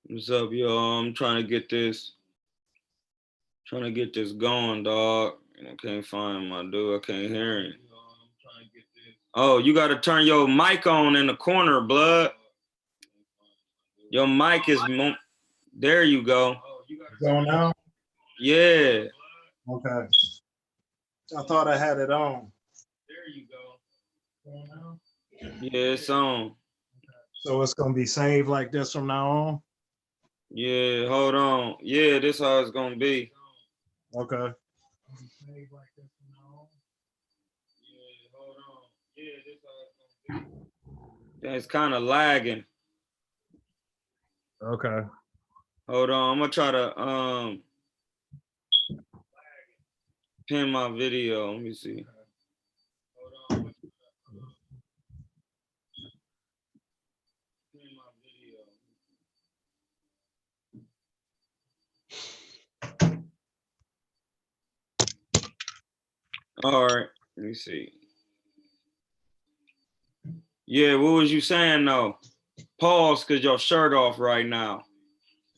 What's up, y'all? I'm trying to get this going, dog. I can't find my dude. I can't hear him. Oh, you got to turn your mic on in the corner, blood. Your mic is there. You go. Going now? Yeah. Okay. I thought I had it on. There you go. Going now? Yeah, it's on. So it's gonna be saved like this from now on? Yeah, hold on. Yeah, this how it's gonna be. Okay. It's kind of lagging. Okay. Hold on, I'm gonna try to pin my video. Let me see. All right, let me see. Yeah, what was you saying though? Pause, cause your shirt off right now.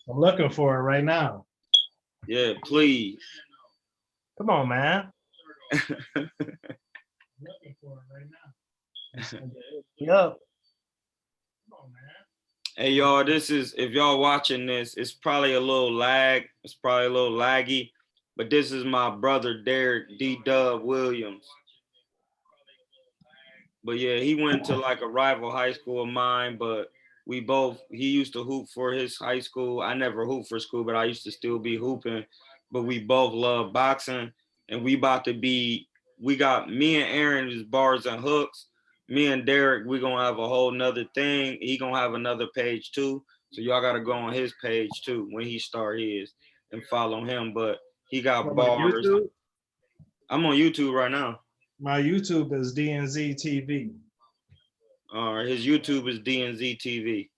I'm looking for it right now. Yeah, please. Come on, man. Looking for it right now. Yep. Come on, man. Hey y'all, this is, if y'all watching this, it's probably a little lag. It's probably a little laggy, but this is my brother Derrick D-Dub Williams. But yeah, he went to like a rival high school of mine, but he used to hoop for his high school. I never hooped for school, but I used to still be hooping. But we both love boxing, and we got me and Aaron is bars and hooks. Me and Derrick, we gonna have a whole nother thing. He gonna have another page too. So y'all gotta go on his page too when he start his and follow him. But he got bars. YouTube? I'm on YouTube right now. My YouTube is DNZ TV. All right, his YouTube is DNZ TV.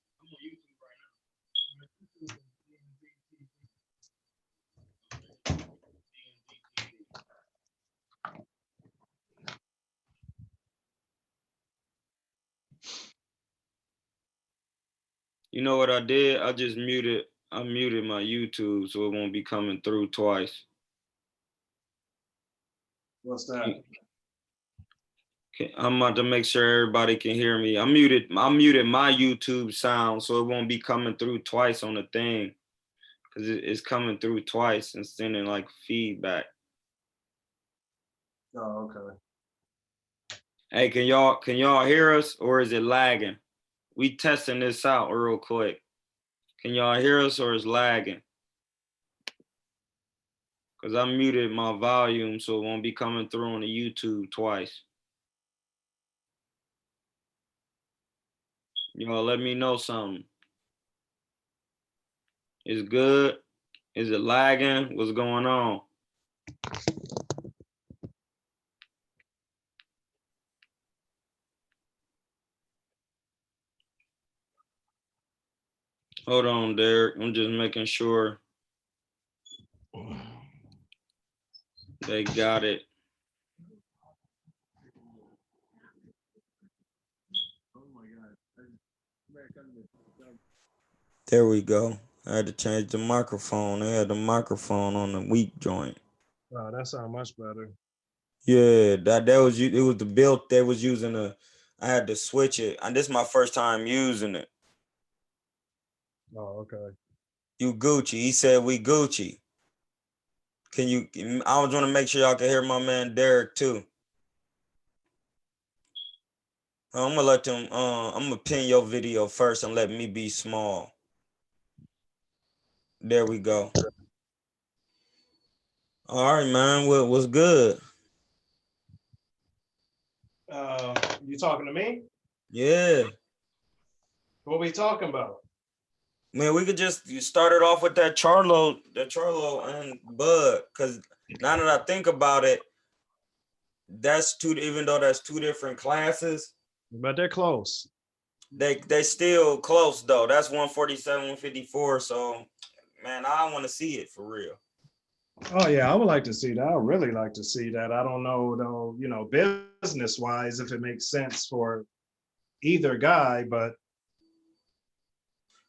You know what I did? I muted my YouTube so it won't be coming through twice. What's that? Okay, I'm about to make sure everybody can hear me. I muted my YouTube sound so it won't be coming through twice on the thing. Cause it's coming through twice and sending like feedback. Oh, okay. Hey, can y'all hear us or is it lagging? We testing this out real quick. Can y'all hear us or is lagging? Cause I muted my volume so it won't be coming through on the YouTube twice. Y'all let me know something. Is good? Is it lagging? What's going on? Hold on, Derrick. I'm just making sure they got it. There we go. I had to change the microphone. They had the microphone on the weak joint. Wow, that sounds much better. Yeah, that was it was the build they was using I had to switch it. And this is my first time using it. Oh, okay. You Gucci. He said we Gucci. I was want to make sure y'all can hear my man Derrick too. I'm gonna let them I'm gonna pin your video first and let me be small. There we go. All right, man. What's good? You talking to me? Yeah. What we talking about? Man, we could just start it off with that Charlo and Bud, because now that I think about it, even though that's two different classes. But they're close. They still close though. That's 147, 154. So man, I want to see it for real. Oh yeah, I would like to see that. I would really like to see that. I don't know though, you know, business wise, if it makes sense for either guy, but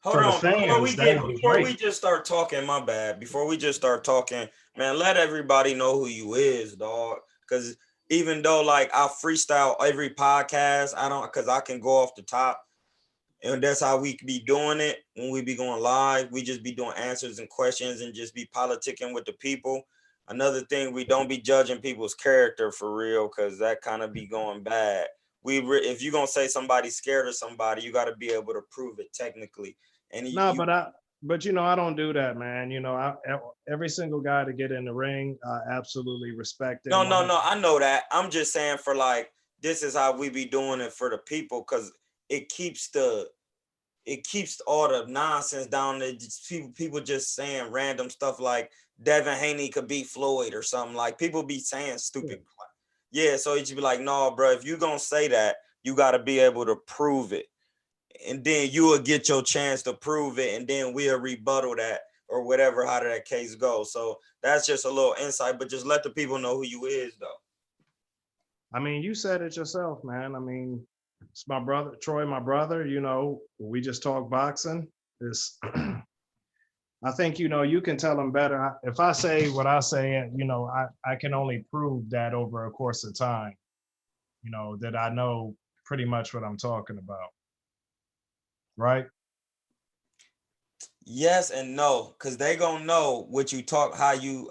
Hold for the on, fans, that would be before we great. just start talking, my bad. Before we just start talking, man, let everybody know who you is, dog. Cause even though like I freestyle every podcast, I don't cause I can go off the top. And that's how we be doing it when we be going live. We just be doing answers and questions and just be politicking with the people. Another thing, we don't be judging people's character for real, because that kind of be going bad. If you're gonna say somebody's scared of somebody, you got to be able to prove it technically. And No, but you know, I don't do that, man. You know, every single guy to get in the ring, I absolutely respect no, them. no, no, I know that. I'm just saying for like this is how we be doing it for the people, because it keeps the it keeps all the nonsense down there. People just saying random stuff like Devin Haney could beat Floyd or something. Like people be saying stupid. Yeah, so it should be like, no, bro, if you gonna say that, you gotta be able to prove it. And then you will get your chance to prove it, and then we'll rebuttal that or whatever, how that case goes. So that's just a little insight, but just let the people know who you is though. I mean, you said it yourself, man. I mean, it's my brother, Troy, my brother. You know, we just talk boxing. It's, I think, you know, you can tell them better. If I say what I say, you know, I can only prove that over a course of time, you know, that I know pretty much what I'm talking about. Right? Yes and no, because they gonna know what you talk, how you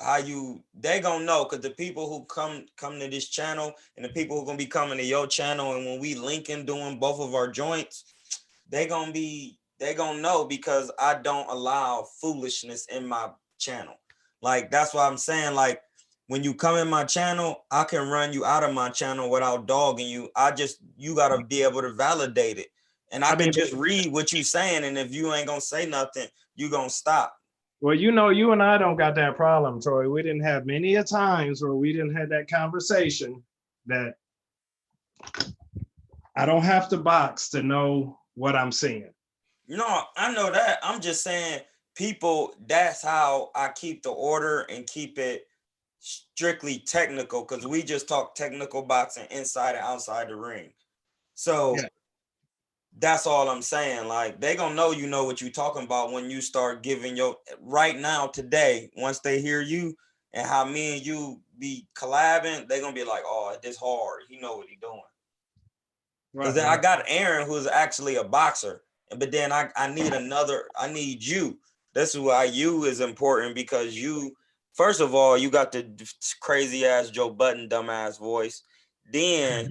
they gonna know, because the people who come to this channel and the people who gonna be coming to your channel, and when we linking doing both of our joints, they gonna know, because I don't allow foolishness in my channel. Like that's why I'm saying, like when you come in my channel, I can run you out of my channel without dogging you. You gotta be able to validate it. And I I could mean, just read what you saying, and if you ain't gonna say nothing, you gonna stop. well, you know, you and I don't got that problem, Troy. We didn't have many a times where we didn't have that conversation that I don't have to box to know what I'm seeing. No, I know that. I'm just saying, people, that's how I keep the order and keep it strictly technical, because we just talk technical boxing inside and outside the ring. So Yeah. that's all I'm saying. Like they gonna know you know what you talking about when you start giving your right now today. Once they hear you and how me and you be collabing, they gonna be like, "Oh, this hard. He know what he doing." Because Right, then I right. got Aaron, who's actually a boxer, but then I need another. I need you. That's why you is important, because you, first of all, you got the crazy ass Joe Button dumbass voice. Then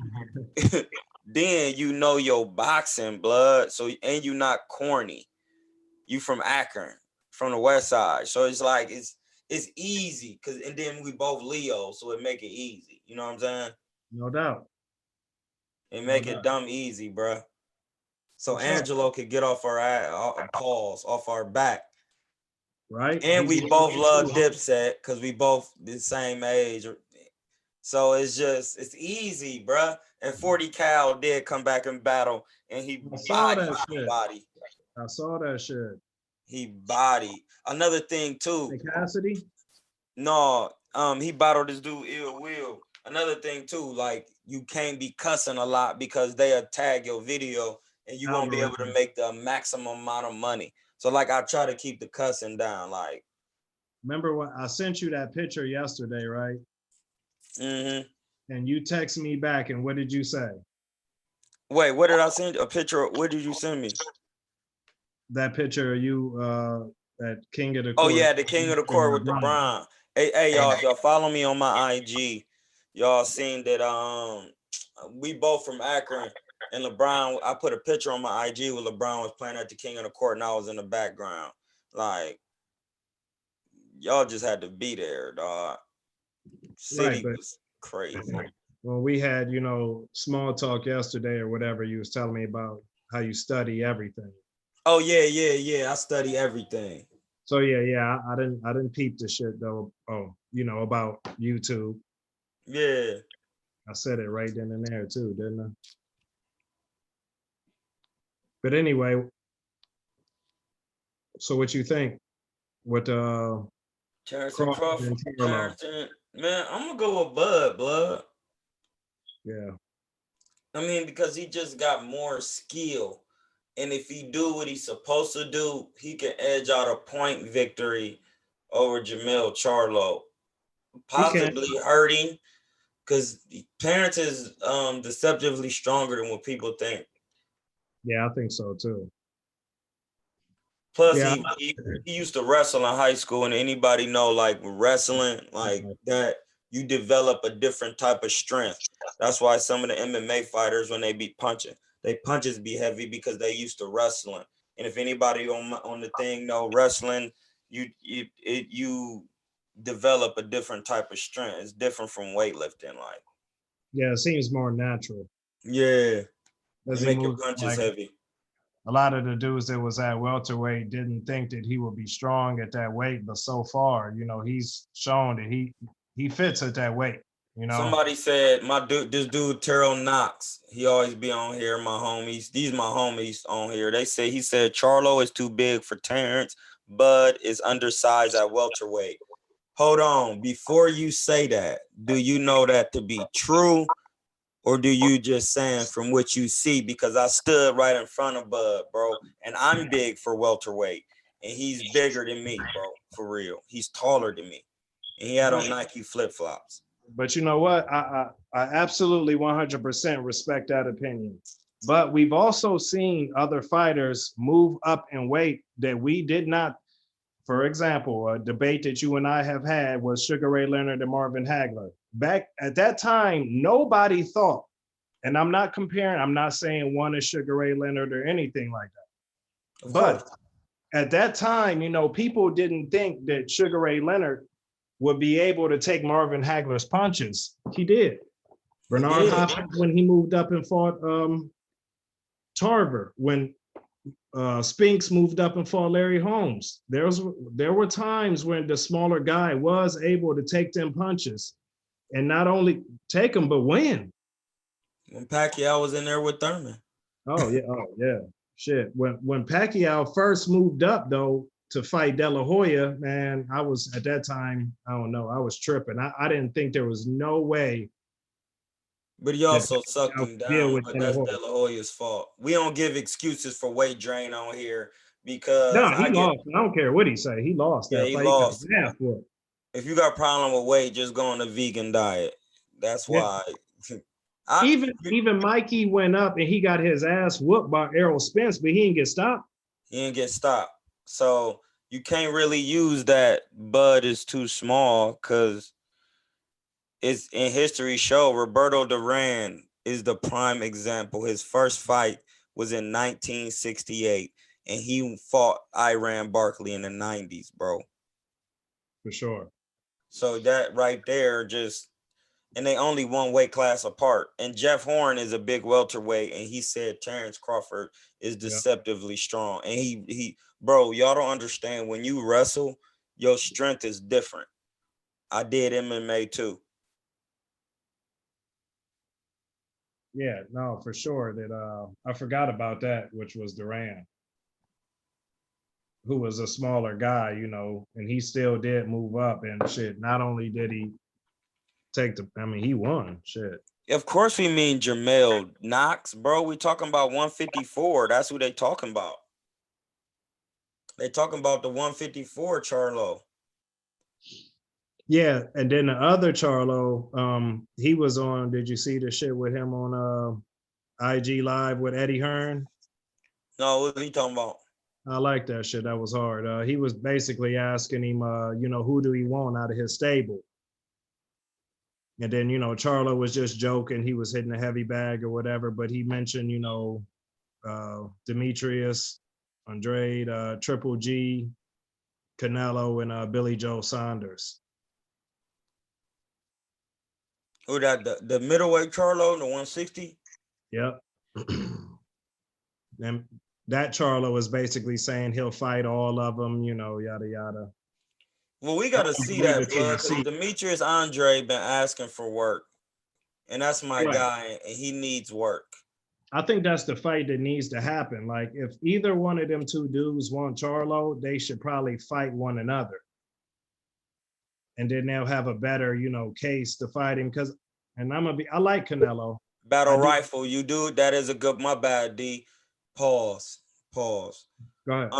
then you know your boxing blood. So and you not corny. You from Akron, from the West Side. So it's like it's easy, because and then we both Leo, so it make it easy. You know what I'm saying? No doubt. It No make it doubt. dumb easy, bro. So For sure. Angelo could get off paws off our back. Right? And He's we a both Leo love too, huh? Dipset, because we both the same age. So it's easy, bruh. And 40 Cal did come back and battle, and I saw that he shit. body. I saw that shit. He bodied. Another thing too. Hey, Cassidy? No, he battled this dude Ill Will. Another thing too, like you can't be cussing a lot, because they'll tag your video and you won't be able to Algorithm. make the maximum amount of money. So like I try to keep the cussing down. Like, Remember what I sent you that picture yesterday, right? mm-hmm. And you text me back, and what did you say? Wait, what did I send? A picture? What did you send me? That picture of you, that King of the Oh Court, yeah, the king of the court with the LeBron. Bron. Hey y'all, if y'all follow me on my IG, y'all seen that we both from Akron, and LeBron, I put a picture on my IG where LeBron was playing at the king of the court and I was in the background. Like y'all just had to be there, dog. Right, City but was crazy. when we had, you know, small talk yesterday or whatever, you was telling me about how you study everything. Oh yeah. I study everything. So yeah, I didn't peep the shit though. Oh, you know, about YouTube. Yeah. I said it right then and there too, didn't I? But anyway, so what you think? What Terrence and Crawford Crawford. and Charlo. Terrence and man, I'm gonna go with Bud. Blood. Yeah. I mean, because he just got more skill. And if he do what he's supposed to do, he can edge out a point victory over Jamel Charlo. He can. Possibly hurting because Terrence is deceptively stronger than what people think. Yeah, I think so too. Plus, Yeah. he used to wrestle in high school, and anybody know like wrestling like that, you develop a different type of strength. That's why some of the MMA fighters, when they be punching, they punches be heavy because they used to wrestling. And if anybody on the thing know wrestling, you develop a different type of strength. It's different from weightlifting, like Yeah, it seems more natural. yeah, As you he make your moves, punches like heavy. a lot of the dudes that was at welterweight didn't think that he would be strong at that weight, but so far, he's shown that he fits at that weight. Somebody said this dude Terrell Knox. He always be on here. My homies, these my homies on here. He said Charlo is too big for Terrence. Bud is undersized at welterweight. Hold on, before you say that, do you know that to be true, or do you just saying from what you see? Because I stood right in front of Bud, bro, and I'm big for welterweight, and he's bigger than me, bro, for real. He's taller than me, and he had on Nike flip flops. But you know what? I absolutely 100% respect that opinion. But we've also seen other fighters move up in weight that we did not. For example, a debate that you and I have had was Sugar Ray Leonard and Marvin Hagler. Back at that time, nobody thought, and I'm not comparing, I'm not saying one is Sugar Ray Leonard or anything like that. Of But course. at that time, people didn't think that Sugar Ray Leonard would be able to take Marvin Hagler's punches. He did. Bernard Hopkins, when he moved up and fought Tarver, when Spinks moved up and fought Larry Holmes. There were times when the smaller guy was able to take them punches and not only take them, but win. When Pacquiao was in there with Thurman. Oh yeah. Shit. When Pacquiao first moved up though to fight De La Hoya, man, I was at that time, I don't know, I was tripping. I didn't think there was no way. But he also sucked him down, With but De La that's Hoya. De La Hoya's fault. We don't give excuses for weight drain on here because No, he lost. I don't care what he say. He lost that he fight. lost. Yeah, If you got a problem with weight, just go on a vegan diet. That's yeah. why. Even Mikey went up and he got his ass whooped by Errol Spence, but he didn't get stopped. He didn't get stopped. So you can't really use that Bud is too small because it's in history show Roberto Duran is the prime example. His first fight was in 1968 and he fought Iran Barkley in the 90s, bro. For sure. So that right there just and they only one weight class apart. And Jeff Horn is a big welterweight, and he said Terrence Crawford is deceptively strong. And bro, y'all don't understand when you wrestle, your strength is different. I did MMA too. Yeah, no, for sure. That I forgot about that, which was Duran, who was a smaller guy, and he still did move up and shit. Not only did he he won shit. Of course, we mean Jamel Knox, bro. We talking about 154. That's who they talking about. They talking about the 154 Charlo. Yeah, and then the other Charlo, he was on. Did you see the shit with him on IG Live with Eddie Hearn? No, what are you talking about? I like that shit. That was hard. He was basically asking him, who do he want out of his stable? And then, Charlo was just joking. He was hitting a heavy bag or whatever, but he mentioned, Demetrius, Andrade, Triple G, Canelo, and Billy Joe Saunders. Who that? The middleweight Charlo, the 160? Yep. And that Charlo is basically saying he'll fight all of them, yada, yada. Well, we got to see that, blood, because Demetrius Andre been asking for work. And that's my guy, and he needs work. I think that's the fight that needs to happen. Like, if either one of them two dudes want Charlo, they should probably fight one another. and then they'll have a better, case to fight him. And I like Canelo. Battle I do. rifle, you do. That is a good. My bad, D. Pause. Pause. Go ahead.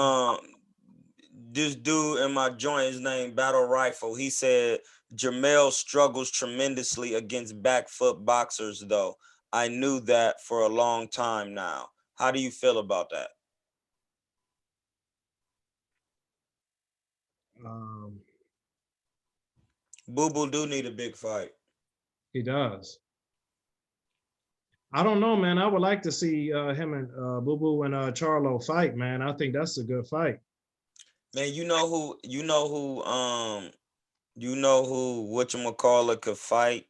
This dude in my joint is named Battle Rifle. He said Jamel struggles tremendously against back foot boxers, though. I knew that for a long time now. How do you feel about that? Boo Boo do need a big fight. He does. I don't know, man. I would like to see him and Boo Boo and Charlo fight, man. I think that's a good fight. Man, you know who whatchamacallit could fight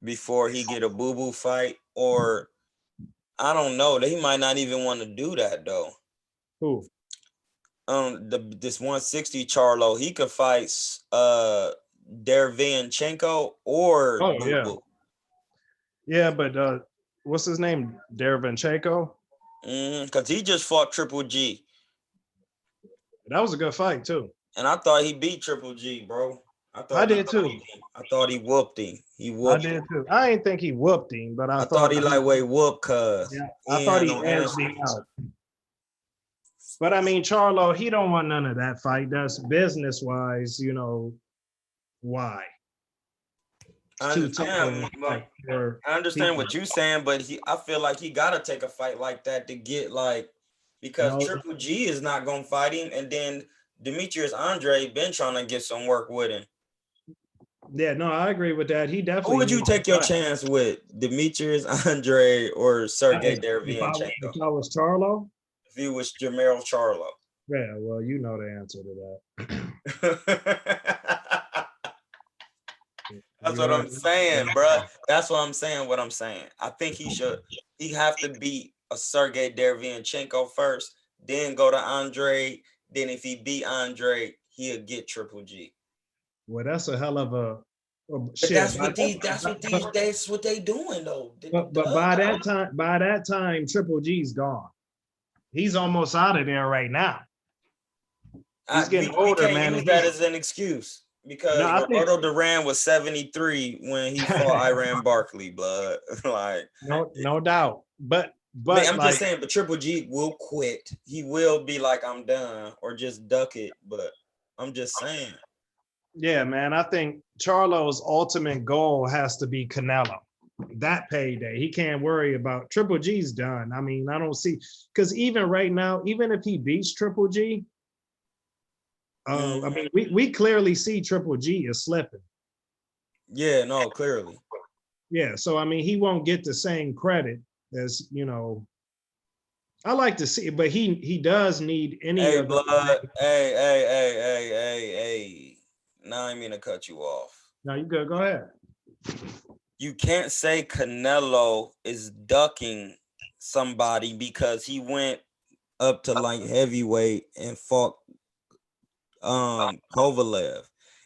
before he get a Boo Boo fight? Or I don't know. He might not even want to do that though. Who? This 160 Charlo, he could fight Dervianchenko or Oh, Boo yeah. Boo. Yeah, but what's his name? Dervianchenko? Because he just fought Triple G. That was a good fight too. And I thought he beat Triple G, bro. I did too. I thought he whooped him. I did too. I didn't think he whooped him, but I thought he lightweight whooped cuz. Yeah, I thought he edged him out. But I mean, Charlo, he don't want none of that fight. That's business-wise, why? I understand what you're saying, but I feel like he gotta take a fight like that to get because Triple G is not gonna fight him, and then Demetrius Andre been trying to get some work with him. Yeah, no, I agree with that. He definitely. Who would you take your chance with, Demetrius Andre or Sergey Derevyanchenko? If I was Charlo? If he was Jermell Charlo. Yeah, well, you know the answer to that. That's what I'm saying, bro. That's what I'm saying. What I'm saying. I think he have to beat a Sergey Derevyanchenko first, then go to Andre. Then if he beat Andre, he'll get Triple G. Well, that's a hell of a shit. That's what they doing though. But by that time, Triple G's gone. He's almost out of there right now. He's getting older, man. Use that as an excuse. Because Roberto Duran was 73 when he fought Iran Barkley, blood. No doubt. But man, I'm just saying, but Triple G will quit. He will be like, I'm done, or just duck it. But I'm just saying. Yeah, man. I think Charlo's ultimate goal has to be Canelo. That payday. He can't worry about Triple G's done. I mean, I don't see, because even right now, even if he beats Triple G, I mean, we clearly see Triple G is slipping. Yeah, no, clearly. Yeah, so I mean, he won't get the same credit as, I like to see, but he does need any of blood. Hey. Now I mean to cut you off. No, you good. Go ahead. You can't say Canelo is ducking somebody because he went up to light heavyweight and fought Kovalev.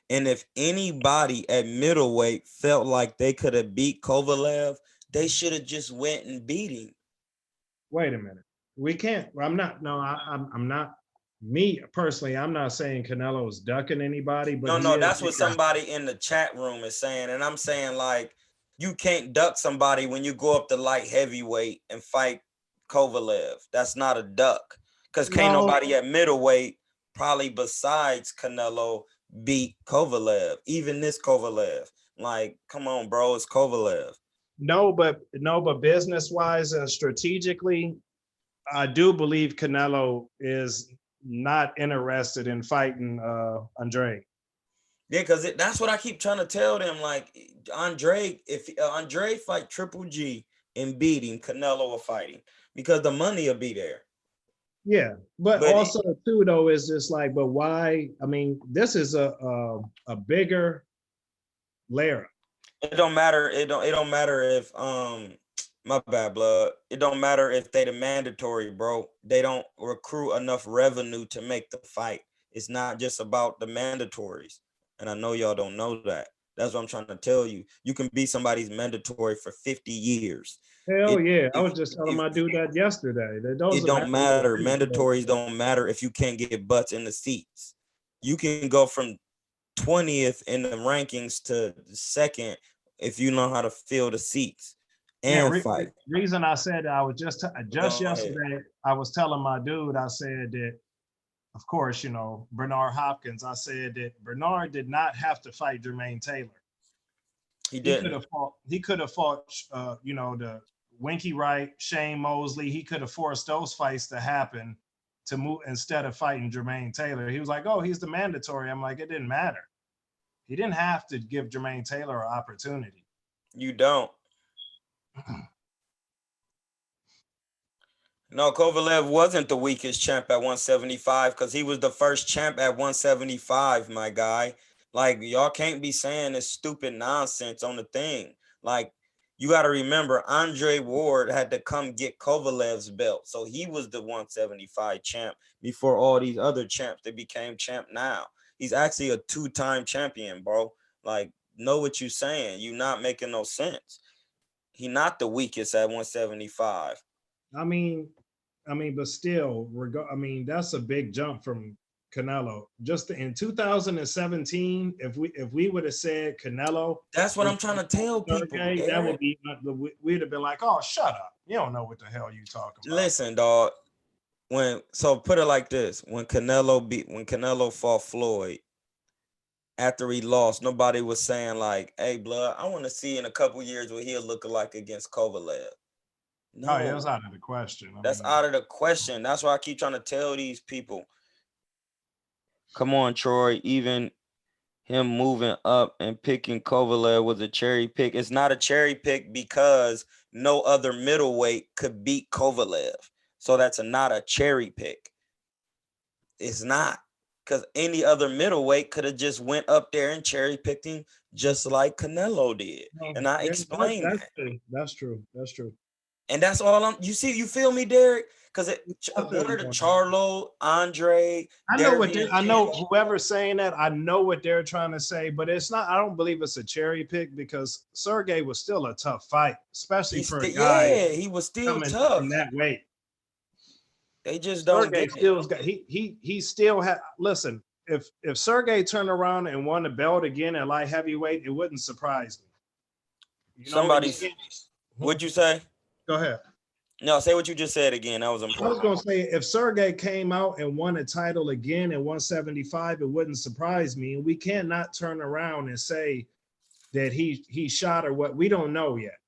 And if anybody at middleweight felt like they could have beat Kovalev, they should have just went and beat him. Wait a minute. We can't. I'm not. Me personally, I'm not saying Canelo is ducking anybody, but no, that's what somebody in the chat room is saying. And I'm saying, you can't duck somebody when you go up to light heavyweight and fight Kovalev. That's not a duck. Because can't nobody at middleweight, probably besides Canelo, beat Kovalev. Even this Kovalev. Come on, bro, it's Kovalev. No, but business-wise and strategically, I do believe Canelo is not interested in fighting Andre. Yeah, because that's what I keep trying to tell them. Andre, if Andre fight Triple G and beat him, Canelo will fight him because the money will be there. Yeah, but also too though is just but why? I mean, this is a bigger layer. It don't matter. It don't matter if my bad, blood. It don't matter if they the mandatory, bro. They don't recruit enough revenue to make the fight. It's not just about the mandatories. And I know y'all don't know that. That's what I'm trying to tell you. You can be somebody's mandatory for 50 years. Hell yeah. I was just telling my dude that yesterday. It don't matter. Mandatories don't matter if you can't get butts in the seats. You can go from 20th in the rankings to second if you know how to fill the seats Yeah, and fight. reason I said that, I was just Go yesterday, I was telling my dude, I said that, of course, you know, Bernard Hopkins, I said that Bernard did not have to fight Jermaine Taylor. He He could didn't. have fought, you know, the Winky Wright, Shane Mosley. He could have forced those fights to happen to move instead of fighting Jermaine Taylor. He was like, oh, he's the mandatory. I'm like, it didn't matter. He didn't have to give Jermaine Taylor an opportunity. You don't. No, Kovalev wasn't the weakest champ at 175 because he was the first champ at 175, my guy. Like, y'all can't be saying this stupid nonsense on the thing. Like, you got to remember, Andre Ward had to come get Kovalev's belt. So he was the 175 champ before all these other champs that became champ now. He's actually a two-time champion, bro. Like, know what you're saying. You're not making no sense. He not the weakest at 175. But still, that's a big jump from Canelo. Just in 2017, if we would have said Canelo, that's what I'm trying to tell people. Sergey, that would be, we'd have been like, oh, shut up. You don't know what the hell you talking about. Listen, dog. So put it like this: when Canelo fought Floyd, after he lost, nobody was saying like, "Hey, blood, I want to see in a couple years what he'll look like against Kovalev." No, it was out of the question. That's out of the question. That's why I keep trying to tell these people. Come on, Troy. Even him moving up and picking Kovalev was a cherry pick. It's not a cherry pick because no other middleweight could beat Kovalev. So that's not a cherry pick. It's not. Because any other middleweight could have just went up there and cherry picked him just like Canelo did. And I explained that. That's true. And that's all you feel me, Derrick? Because one of the Charlo, Andre, I know whoever's saying that, I know what they're trying to say, but it's not, I don't believe it's a cherry pick because Sergey was still a tough fight, especially for a guy. Yeah, he was still tough from that weight. They just don't Sergey still got he still had listen, if Sergey turned around and won the belt again at light heavyweight, it wouldn't surprise me. What'd you say? Go ahead. No, say what you just said again. That was important. I was gonna say if Sergey came out and won a title again at 175, it wouldn't surprise me. And we cannot turn around and say that he shot or what. We don't know yet.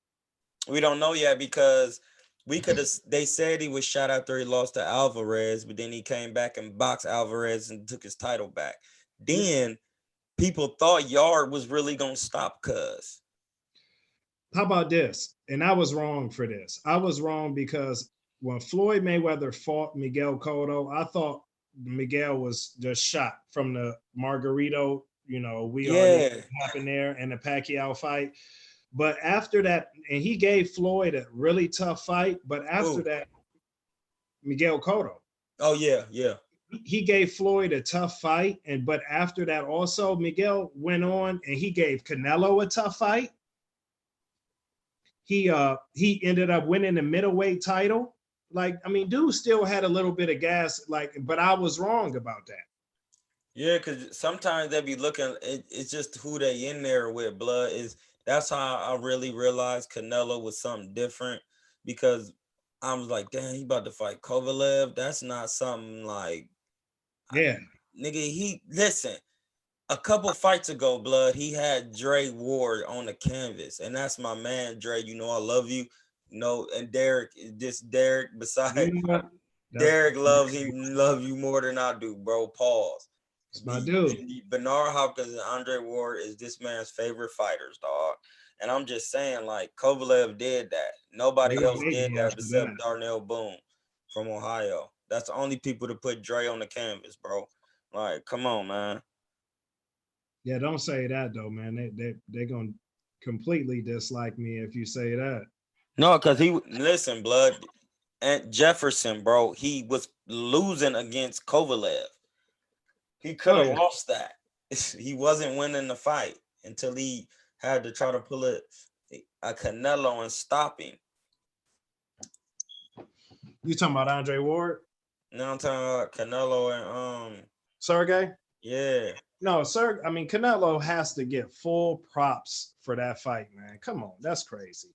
We don't know yet because they said he was shot after he lost to Alvarez, but then he came back and boxed Alvarez and took his title back. Then people thought Yard was really gonna stop Cuz. How about this? And I was wrong for this. I was wrong because when Floyd Mayweather fought Miguel Cotto, I thought Miguel was just shot from the Margarito, already happened there in the Pacquiao fight. But after that, and he gave Floyd a really tough fight, but after that, Miguel Cotto. Oh, yeah. He gave Floyd a tough fight, but after that also, Miguel went on and he gave Canelo a tough fight. He ended up winning the middleweight title. Dude still had a little bit of gas, but I was wrong about that. Yeah, because sometimes they be looking, it's just who they in there with, blood. That's how I really realized Canelo was something different, because I was like, damn, he about to fight Kovalev. That's not something like, yeah. Listen, a couple fights ago, blood, he had Dre Ward on the canvas, and that's my man, Dre. I love you. And Derrick, besides, Derrick loves you more than I do, bro. Pause. It's my dude. Bernard Hopkins and Andre Ward is this man's favorite fighters, dog. And I'm just saying, like, Kovalev did that. Nobody else did that except Darnell Boone from Ohio. That's the only people to put Dre on the canvas, bro. Like, come on, man. Yeah, don't say that though, man. They're gonna completely dislike me if you say that. No, because listen, blood, and Jefferson, bro, he was losing against Kovalev. He could have lost that. He wasn't winning the fight until he had to try to pull a Canelo and stop him. You talking about Andre Ward? No, I'm talking about Canelo and Sergey? Yeah. No, sir. I mean, Canelo has to get full props for that fight, man. Come on, that's crazy.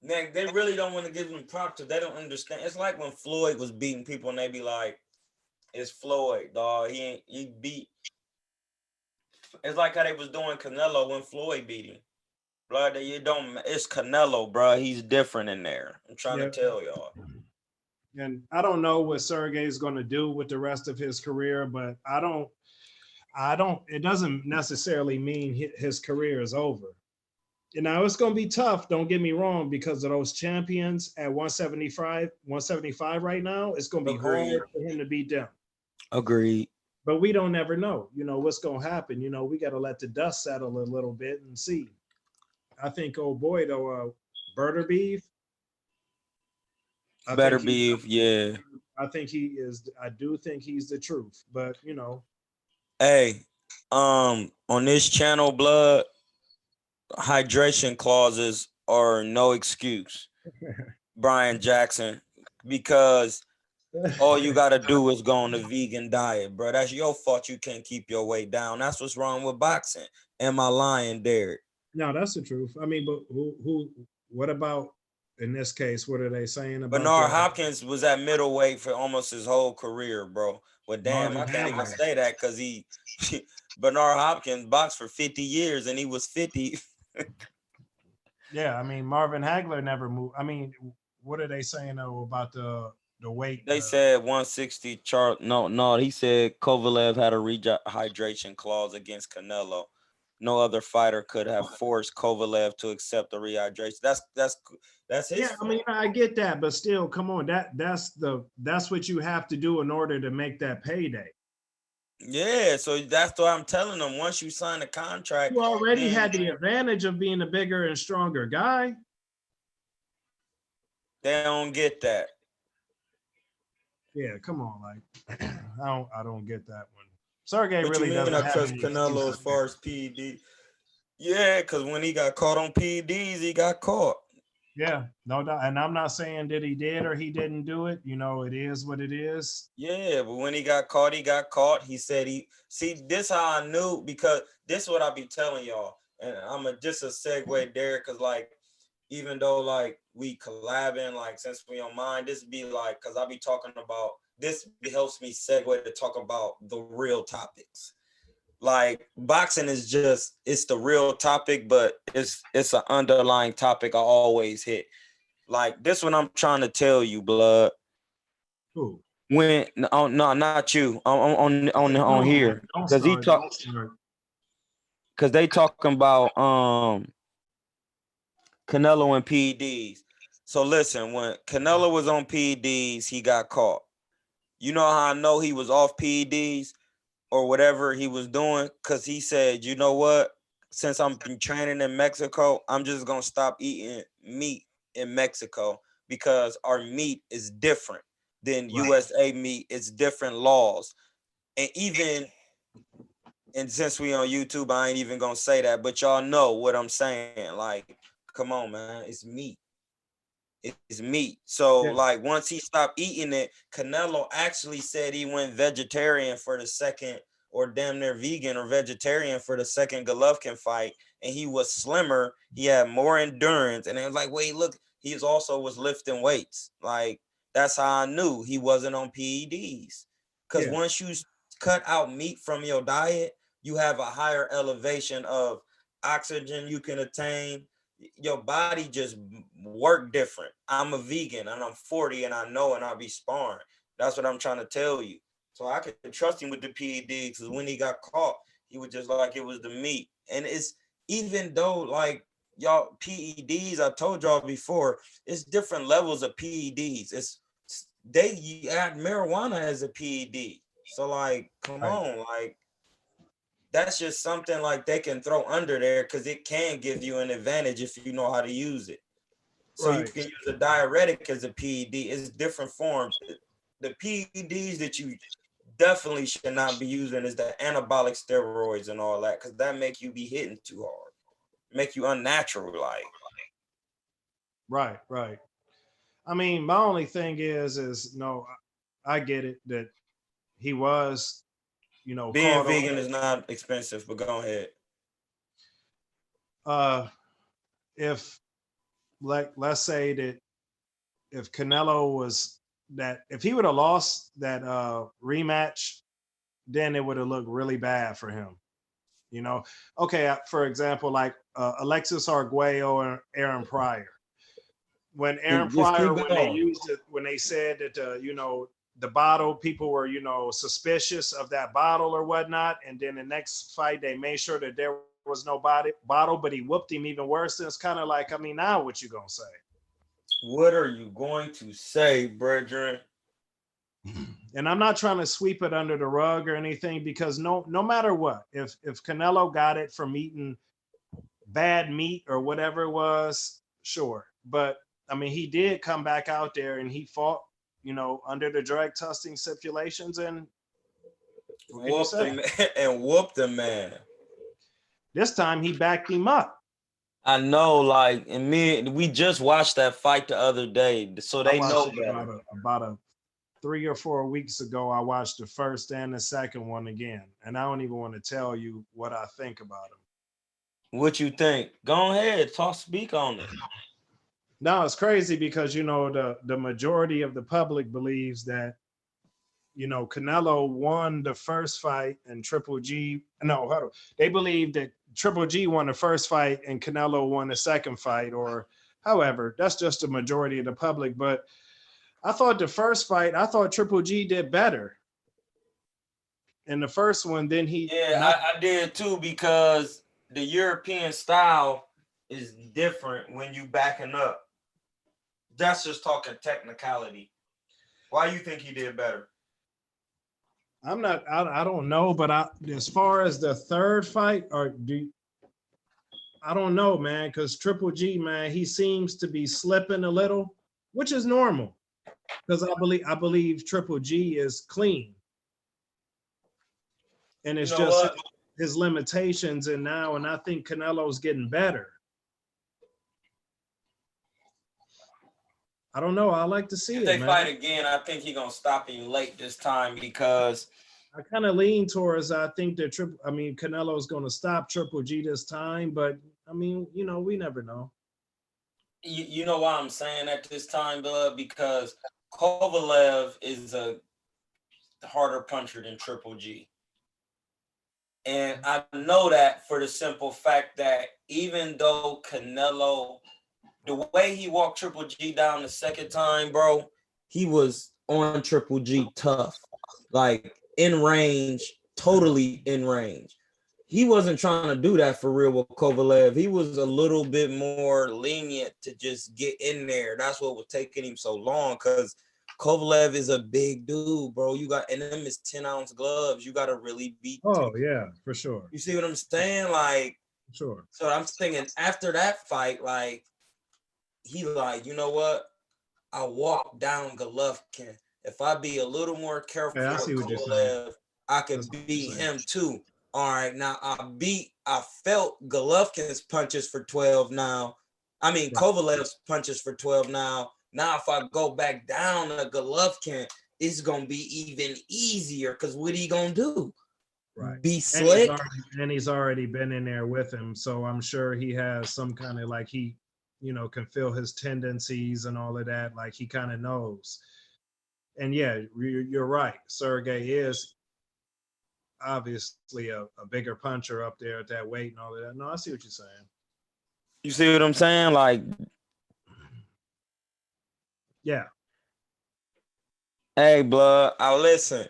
Man, they really don't want to give him props because they don't understand. It's like when Floyd was beating people and they be like, it's Floyd, dog. He beat. It's like how they was doing Canelo when Floyd beat him. Blood, you don't. It's Canelo, bro. He's different in there. I'm trying to Yeah, tell y'all. and I don't know what Sergey is going to do with the rest of his career, but I don't. It doesn't necessarily mean his career is over. And now it's going to be tough. Don't get me wrong, because of those champions at 175 right now. It's going to be Agreed. hard for him to beat them. Agreed. But we don't never know. What's going to happen. We got to let the dust settle a little bit and see. I think, oh boy, though, Burger Beef. I Better think he, be, yeah. I think he is. I do think he's the truth. But Hey, on this channel, blood, hydration clauses are no excuse, Brian Jackson, because all you gotta do is go on a vegan diet, bro. That's your fault. You can't keep your weight down. That's what's wrong with boxing. Am I lying, Derrick? no, that's the truth. I mean, but who? What about in this case? What are they saying about Bernard Hopkins was at middleweight for almost his whole career, bro. Well, damn, Marvin I can't even Hagler? say that because he Bernard Hopkins boxed for 50 years and he was 50. Yeah, I mean Marvin Hagler never moved. I mean, what are they saying though about the weight? They said 160 chart. No, he said Kovalev had a rehydration clause against Canelo. No other fighter could have forced Kovalev to accept the rehydration. That's his Yeah, I mean fault. I get that, but still, come on, that's what you have to do in order to make that payday. Yeah, so that's what I'm telling them. Once you sign a contract, You already then had the advantage of being a bigger and stronger guy. they don't get that. Yeah, come on, like I don't get that one. Sergey What you really mean? doesn't I have trust any Canelo excuses as there. far as PED. Yeah, because when he got caught on PEDs, he got caught. Yeah, no doubt. And I'm not saying that he did or he didn't do it. It is what it is. Yeah, but when he got caught, he got caught. He said he see this how I knew because this is what I be telling y'all. And I'm just a segue there because like even though like we collabing, like since we on mine, this be like because I be talking about this helps me segue to talk about the real topics. Like boxing is just it's the real topic, but it's an underlying topic I always hit. Like this one I'm trying to tell you, blood. Who? When no, no, not you on No, here don't because he start. talk Don't start. because they talking about Canelo and PEDs. So listen, when Canelo was on PEDs, he got caught. You know how I know he was off PEDs or whatever he was doing? Because he said, you know what? Since I'm been training in Mexico, I'm just gonna stop eating meat in Mexico because our meat is different than Right. USA meat. It's different laws. And even and since we on YouTube, I ain't even gonna say that, but y'all know what I'm saying. Like, come on, man, it's meat. It's meat. So Yeah. like once he stopped eating it, Canelo actually said he went vegetarian for the second, or damn near vegan or vegetarian for the second Golovkin fight, and he was slimmer. He had more endurance, and it was like, wait, look, he also was lifting weights. Like that's how I knew he wasn't on PEDs. Because Yeah. once you cut out meat from your diet, you have a higher elevation of oxygen you can attain. Your body just work different. I'm a vegan and I'm 40 and I know and I'll be sparring. That's what I'm trying to tell you. So I could trust him with the PEDs because when he got caught, he was just like it was the meat. And it's even though like y'all PEDs, I told y'all before, it's different levels of PEDs. They add marijuana as a PED. So like, come Right. on, like that's just something like they can throw under there because it can give you an advantage if you know how to use it. So you Right. can use a diuretic as a PED. It's different forms. The PEDs that you definitely should not be using is the anabolic steroids and all that because that make you be hitting too hard, make you unnatural. Like Right. Right. I mean, my only thing is no, I get it that he was Being caught vegan is not expensive, but go ahead. if let's say that if Canelo was if he would have lost that rematch, then it would have looked really bad for him. Okay, for example, like Alexis Arguello and Aaron Pryor. When Aaron Just keep Pryor, when they going. used it, when they said that the bottle, people were suspicious of that bottle or whatnot, and then the next fight they made sure that there was no bottle, but he whooped him even worse. And it's kind of like, I mean, now what you gonna say? What are you going to say, brethren? And I'm not trying to sweep it under the rug or anything, because no matter what, if Canelo got it from eating bad meat or whatever it was, sure. But I mean, he did come back out there and he fought, under the drug testing stipulations, and Whooped the man and whooped the man. This time he backed him up. I know, like, and we just watched that fight the other day, so they know better. About 3 or 4 weeks ago, I watched the first and the second one again, and I don't even want to tell you what I think about him. What you think? Go ahead, speak on it. No, it's crazy because the majority of the public believes that Canelo won the first fight and Triple G. No, hold on. They believe that Triple G won the first fight and Canelo won the second fight, or however. That's just the majority of the public. But I thought the first fight, I thought Triple G did better in the first one. Then I did too, because the European style is different when you backing up. That's just talking technicality. Why you think he did better? I don't know, but as far as the third fight, I don't know, man, because Triple G, man, he seems to be slipping a little, which is normal, because I believe Triple G is clean, and it's just his limitations. And I think Canelo's getting better. I don't know. I like to see if it. They man. fight again. I think he's gonna stop him late this time, because I kind of lean towards, I think that Canelo's going to stop Triple G this time, but I mean, we never know. You know why I'm saying that this time, Blood? Because Kovalev is a harder puncher than Triple G. And I know that for the simple fact that even though Canelo, the way he walked Triple G down the second time, bro, he was on Triple G tough. Like, in range, totally in range. He wasn't trying to do that for real with Kovalev. He was a little bit more lenient to just get in there. That's what was taking him so long, because Kovalev is a big dude, bro. And them is 10-ounce gloves. You got to really beat. Oh, yeah, for sure. You see what I'm saying? Like, sure. So I'm thinking after that fight, like, he like, you know what? I walked down Golovkin. If I be a little more careful with Kovalev, I could beat him too. All right, now I felt Golovkin's punches for 12 now. I mean, Kovalev's punches for 12 now. Now, if I go back down to Golovkin, it's going to be even easier, because what he going to do? Right. Be slick? And he's already been in there with him, so I'm sure he has some kind of, like, he can feel his tendencies and all of that. Like, he kind of knows. And yeah, you're right. Sergey is obviously a bigger puncher up there at that weight and all of that. No, I see what you're saying. You see what I'm saying? Like, yeah. Hey, Blood, listen.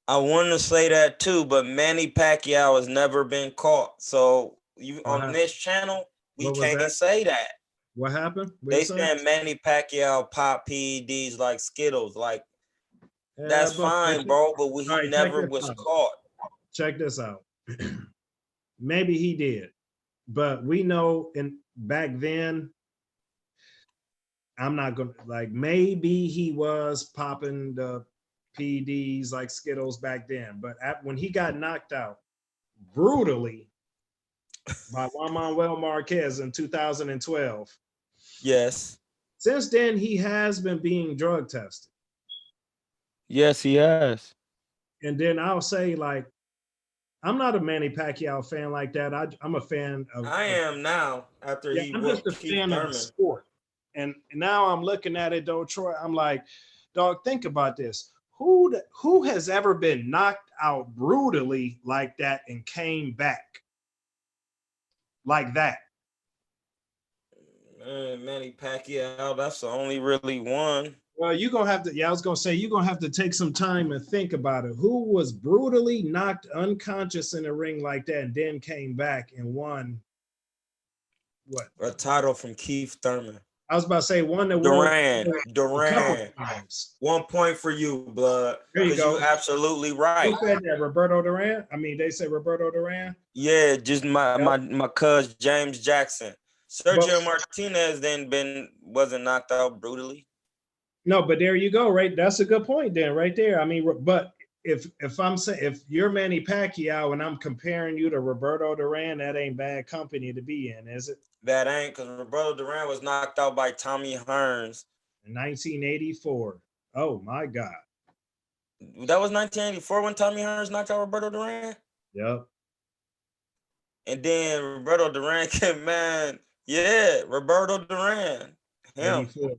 I want to say that too, but Manny Pacquiao has never been caught. So on this channel, we can't say that. What happened? They saying Manny Pacquiao pop PEDs like Skittles. Like, that's fine, bro, but he never was caught. Check this out. Maybe he did, but we know back then, I'm not gonna, like, maybe he was popping the PEDs like Skittles back then, but when he got knocked out brutally by Juan Manuel Marquez in 2012. Yes. Since then, he has been being drug tested. Yes, he has. And then I'll say, like, I'm not a Manny Pacquiao fan like that. I'm a fan I am now after yeah, he I'm just whooped a Keith fan of the Thurman. sport. And now I'm looking at it though, Troy. I'm like, dog, think about this. Who has ever been knocked out brutally like that and came back like that? Man, Manny Pacquiao, that's the only really one. Well, you're gonna have to, yeah, I was gonna say you're gonna have to take some time and think about it. Who was brutally knocked unconscious in a ring like that and then came back and won what? A title from Keith Thurman. I was about to say won the world a couple Duran. times. 1 point for you, blood. There you Because go. you absolutely right. Who said that? Roberto Duran? I mean, they said Roberto Duran. Yeah, just my cuz James Jackson. Sergio But Martinez wasn't knocked out brutally. no, but there you go, right? That's a good point, then, right there. I mean, but if I'm saying if you're Manny Pacquiao and I'm comparing you to Roberto Duran, that ain't bad company to be in, is it? That ain't, because Roberto Duran was knocked out by Tommy Hearns. In 1984. Oh my God. That was 1984 when Tommy Hearns knocked out Roberto Duran. Yep. And then Roberto Duran came, man. Yeah, Roberto Duran. Him. 84.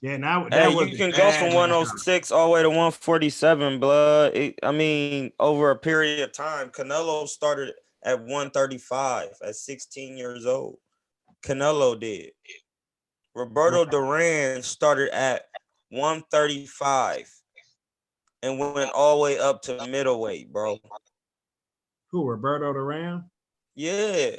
Yeah, now Hey, you can go from 106 all the way to 147, blood. I mean, over a period of time, Canelo started at 135 at 16 years old. Canelo did. Roberto Duran started at 135 and went all the way up to middleweight, bro. Who, Roberto Duran? Yeah.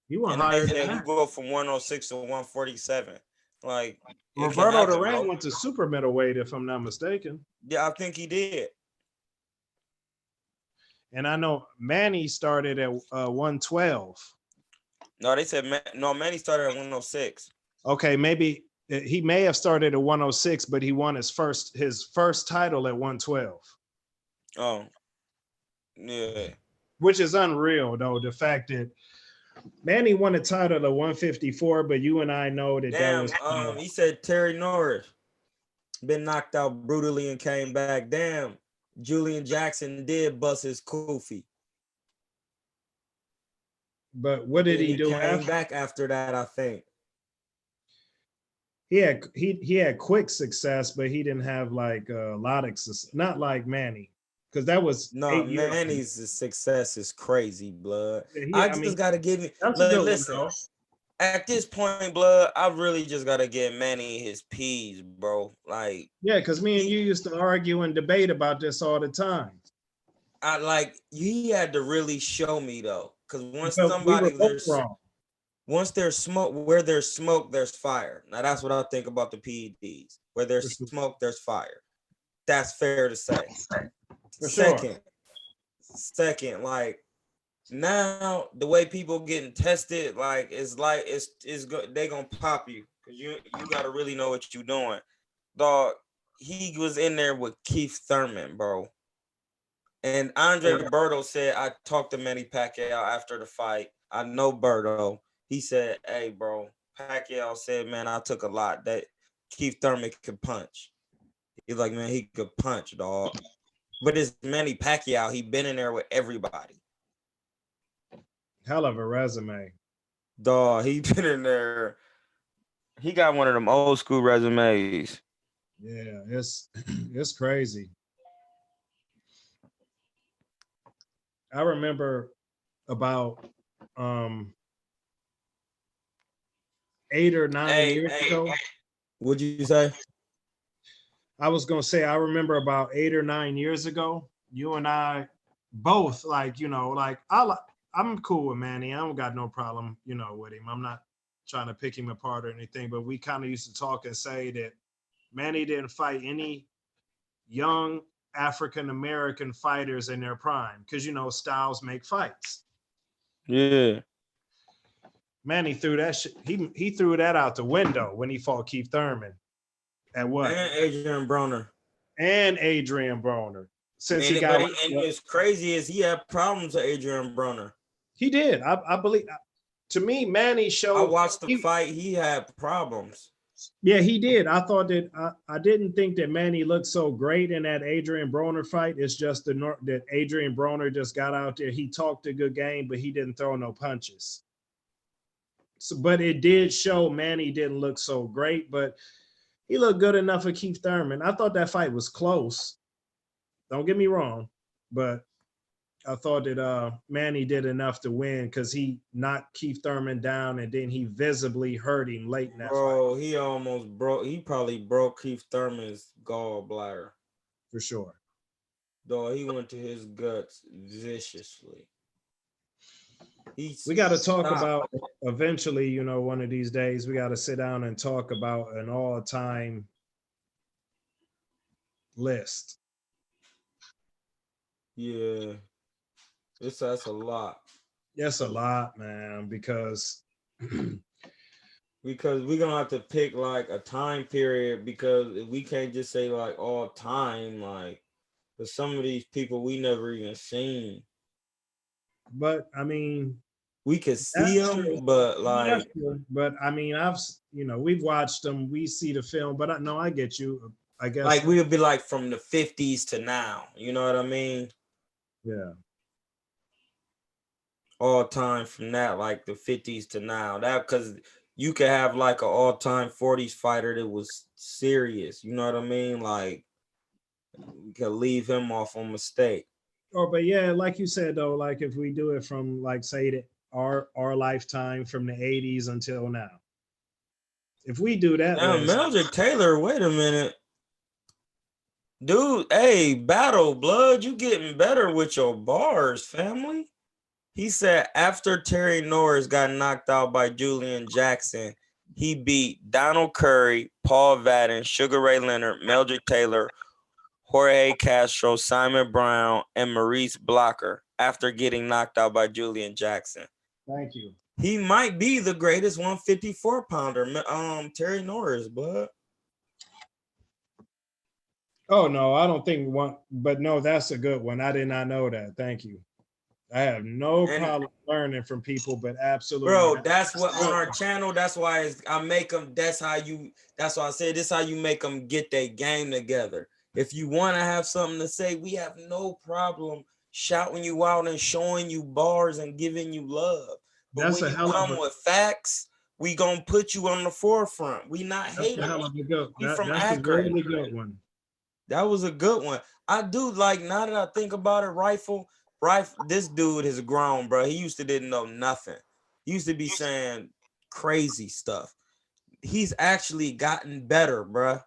He went higher than that. He go from 106 to 147. Like, Roberto Duran went to super middleweight, if I'm not mistaken. Yeah, I think he did. And I know Manny started at 112. No, they said Manny started at 106. Okay, maybe he may have started at 106, but he won his first title at 112. Oh, yeah. Which is unreal, though. The fact that Manny won a title at 154, but you and I know that Damn, that was. He said Terry Norris been knocked out brutally and came back. Damn, Julian Jackson did bust his koofy. But what did he do? Came back after that, I think. He had quick success, but he didn't have like a lot of success. Not like Manny, because that was Manny's success is crazy, blood. Yeah, I just gotta give you. Listen, at this point, blood, I really just gotta give Manny his P's, bro. Like, yeah, because me and you used to argue and debate about this all the time. He had to really show me though, because once there's smoke, where there's smoke, there's fire. Now that's what I think about the PEDs. Where there's smoke, there's fire. That's fair to say. Second, like now the way people getting tested, like it's good. They gonna pop you because you gotta really know what you're doing. Dog, he was in there with Keith Thurman, bro. And Andre Berto said, I talked to Manny Pacquiao after the fight. I know Berto. He said, hey, bro, Pacquiao said, man, I took a lot. That Keith Thurman could punch. He's like, man, he could punch, dog. But it's Manny Pacquiao. He been in there with everybody. Hell of a resume. Dog, he been in there. He got one of them old school resumes. Yeah, it's crazy. I remember about 8 or 9 years ago. What'd you say? I was gonna say I remember about 8 or 9 years ago. You and I both like I'm cool with Manny. I don't got no problem with him. I'm not trying to pick him apart or anything. But we kind of used to talk and say that Manny didn't fight any young African American fighters in their prime because styles make fights. Yeah. Manny threw that shit. He threw that out the window when he fought Keith Thurman. At what? And Adrian Broner. Since what's crazy is he had problems with Adrian Broner. He did. I believe. To me, Manny showed. I watched the fight. He had problems. Yeah, he did. I thought that I didn't think that Manny looked so great in that Adrian Broner fight. It's just that Adrian Broner just got out there. He talked a good game, but he didn't throw no punches. So, but it did show Manny didn't look so great, but he looked good enough for Keith Thurman. I thought that fight was close. Don't get me wrong, but I thought that Manny did enough to win because he knocked Keith Thurman down and then he visibly hurt him late in that fight. Bro, he almost broke. He probably broke Keith Thurman's gallbladder. For sure. Though he went to his guts viciously. We got to talk about eventually, you know, one of these days, we got to sit down and talk about an all-time list. Yeah. That's a lot. That's a lot, man, because we're gonna have to pick like a time period because we can't just say like all time, like for some of these people we never even seen. But I mean, we could see them, true. But like, but I mean, we've watched them, we see the film, but no, I get you. I guess like we would be like from the 50s to now, you know what I mean? Yeah. All time from that, like the 50s to now. That because you could have like an all-time 40s fighter that was serious, you know what I mean? Like we could leave him off on mistake. Oh, but yeah, like you said though, like if we do it from like say our lifetime from the 80s until now. If we do that, now Meldrick Taylor, wait a minute. Dude, hey, Battle Blood, you getting better with your bars, family. He said after Terry Norris got knocked out by Julian Jackson, he beat Donald Curry, Paul Vadden, Sugar Ray Leonard, Meldrick Taylor, Jorge Castro, Simon Brown, and Maurice Blocker after getting knocked out by Julian Jackson. Thank you. He might be the greatest 154-pounder, Terry Norris, Blood. Oh, no, I don't think one, but no, that's a good one. I did not know that. Thank you. I have no problem learning from people, but absolutely. Bro, that's what on our channel, that's why I make them, that's why I say this how you make them get their game together. If you want to have something to say, we have no problem shouting you out and showing you bars and giving you love. But that's when you come with facts, we gonna put you on the forefront. We not hating. We from Akron. That's a really good one. That was a good one. I do like, now that I think about it, Rifle, this dude has grown, bro. He used to didn't know nothing. He used to be saying crazy stuff. He's actually gotten better, bro.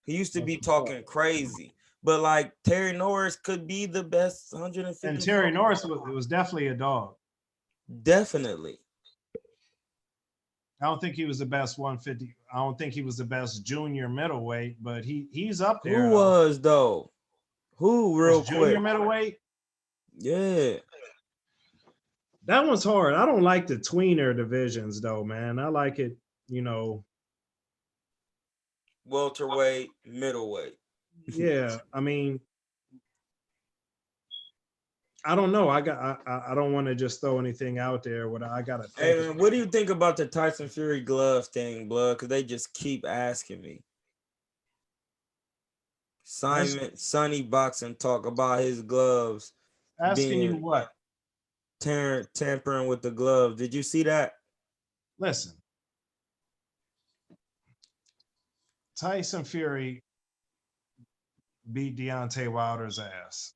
He used to be talking crazy. But like Terry Norris could be the best 150. And Terry Norris was definitely a dog. Definitely. I don't think he was the best 150. I don't think he was the best junior middleweight, but he's up there. Who was though? Who real quick? Junior middleweight? Yeah. That one's hard. I don't like the tweener divisions though, man. I like it, you know. Welterweight, middleweight. Yeah, I mean, I don't know. I don't want to just throw anything out there. I gotta think. Hey man, what do you think about the Tyson Fury glove thing, Blood? Because they just keep asking me. Sonny Boxing talk about his gloves. Asking you what? Tampering with the gloves. Did you see that? Listen, Tyson Fury beat Deontay Wilder's ass.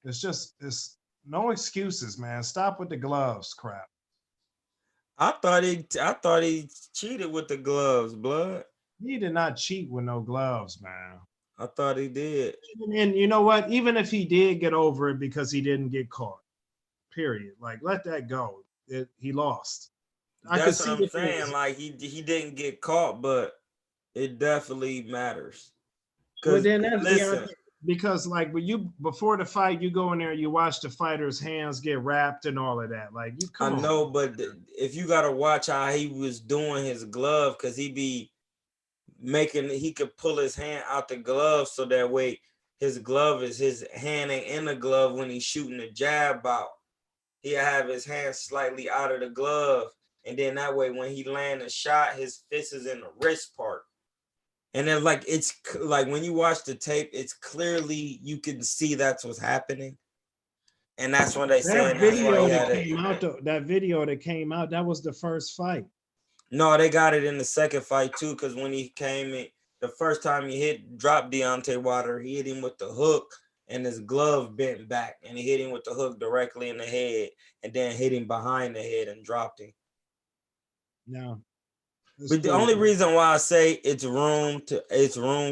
It's no excuses, man. Stop with the gloves crap. I thought he cheated with the gloves, Blood. He did not cheat with no gloves, man. I thought he did. And you know what? Even if he did get over it because he didn't get caught, period. Like, let that go. He lost. That's what I'm saying. Like, he didn't get caught, but it definitely matters. Well, then listen. Because like before the fight, you go in there, you watch the fighter's hands get wrapped and all of that. Like, you come on. I know, but if you gotta watch how he was doing his glove, because he could pull his hand out the glove so that way his hand ain't in the glove when he's shooting the jab out. He'll have his hand slightly out of the glove And then that way, when he land a shot, his fist is in the wrist part. And then like, it's like when you watch the tape, it's clearly, you can see that's what's happening. And that's when they saying That that's why video he that had it. came out, that video that came out, that was the first fight. No, they got it in the second fight too, because when he came in, the first time he dropped Deontay Wilder, he hit him with the hook and his glove bent back, and he hit him with the hook directly in the head, and then hit him behind the head and dropped him. No. But the only reason why I say it's room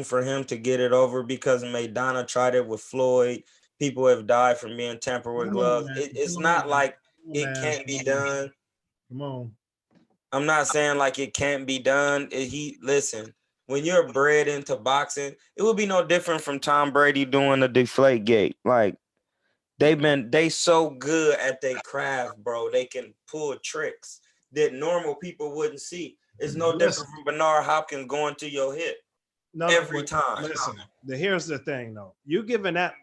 for him to get it over, because Maidana tried it with Floyd. People have died from being tampered with gloves. It's not like it can't be done. Come on. I'm not saying like it can't be done. Listen, when you're bred into boxing, it would be no different from Tom Brady doing the deflate gate. Like they so good at their craft, bro. They can pull tricks that normal people wouldn't see. It's no different from Bernard Hopkins going to your hip every time. Listen, here's the thing though. You giving that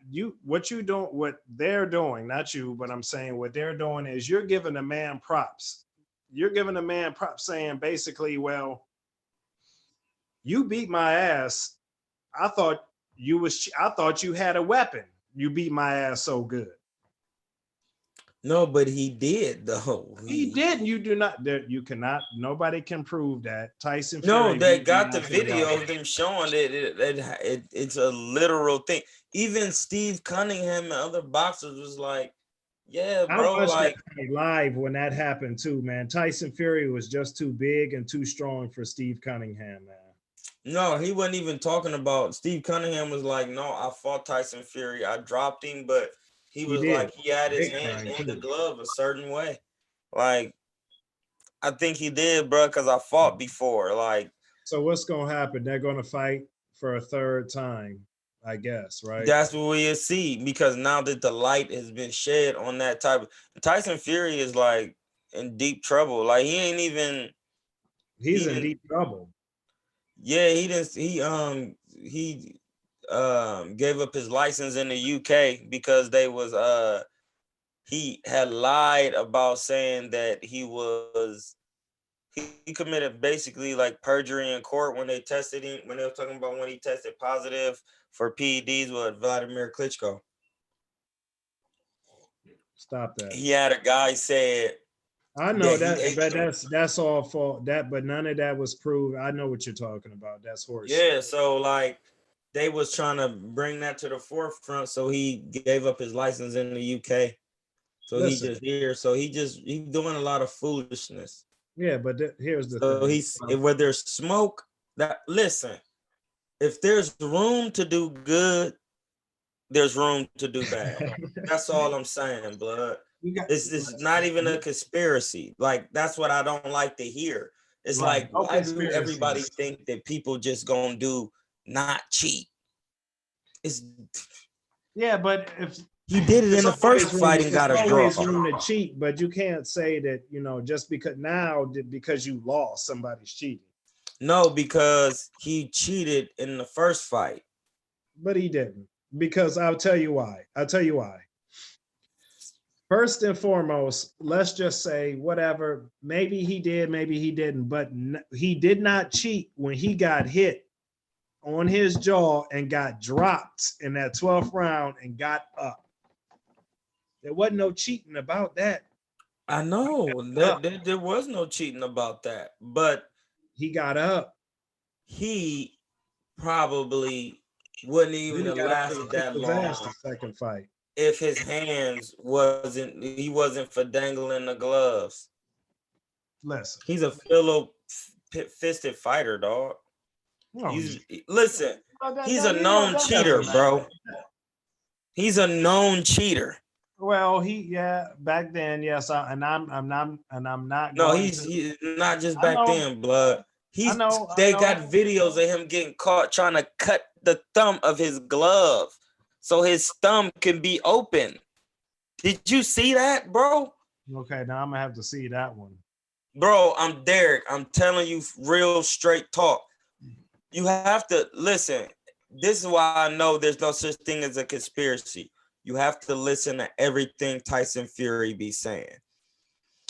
what they're doing, not you, but I'm saying what they're doing is you're giving a man props. You're giving a man props, saying basically, well, you beat my ass. I thought you had a weapon. You beat my ass so good. No, but he did though. He didn't. You do not. You cannot. Nobody can prove that. Tyson No, Fury. they got the video of them showing it's a literal thing. Even Steve Cunningham and other boxers was like, yeah, bro, I watched like that live when that happened too, man. Tyson Fury was just too big and too strong for Steve Cunningham, man. no, he wasn't even talking about. Steve Cunningham was like, no, I fought Tyson Fury. I dropped him, but he was like, he had his hand in the glove a certain way. Like, I think he did, bro, because I fought before. Like, so what's gonna happen? They're gonna fight for a third time, I guess, right? That's what we'll see, because now that the light has been shed on that type of Tyson Fury is like in deep trouble. Like he's in deep trouble. Yeah, he gave up his license in the UK because he had lied about saying that he committed basically like perjury in court when they tested him, when they were talking about when he tested positive for PEDs with Vladimir Klitschko. Stop that. He had a guy said, I know that's all for that, but none of that was proved. I know what you're talking about. That's horse. Yeah, so like they was trying to bring that to the forefront, so he gave up his license in the UK. So he's just here. So he's doing a lot of foolishness. Yeah, but here's the thing. Where there's smoke, listen, if there's room to do good, there's room to do bad. That's all I'm saying, blood. It's not even a conspiracy. Like, that's what I don't like to hear. It's like, why do everybody think that people just gonna do not cheat? But if he did it in the first fight and got a draw. Always room to cheat, but you can't say that, just because you lost, somebody's cheating. No, because he cheated in the first fight. But he didn't. Because I'll tell you why. First and foremost, let's just say whatever. Maybe he did, maybe he didn't. But he did not cheat when he got hit on his jaw and got dropped in that 12th round and got up. There wasn't no cheating about that. I know there was no cheating about that, but he got up. He probably wouldn't even have lasted that long. The second fight, if his hands wasn't for dangling the gloves. Listen, he's a fisted fighter, dog. No, he's a known cheater, bro. He's a known cheater. Well, back then, yes, I'm not. No, he's not just back then, blood. They got videos of him getting caught trying to cut the thumb of his glove so his thumb can be open. Did you see that, bro? Okay, now I'm gonna have to see that one. Bro, I'm Derrick. I'm telling you real straight talk. You have to listen. This is why I know there's no such thing as a conspiracy. You have to listen to everything Tyson Fury be saying.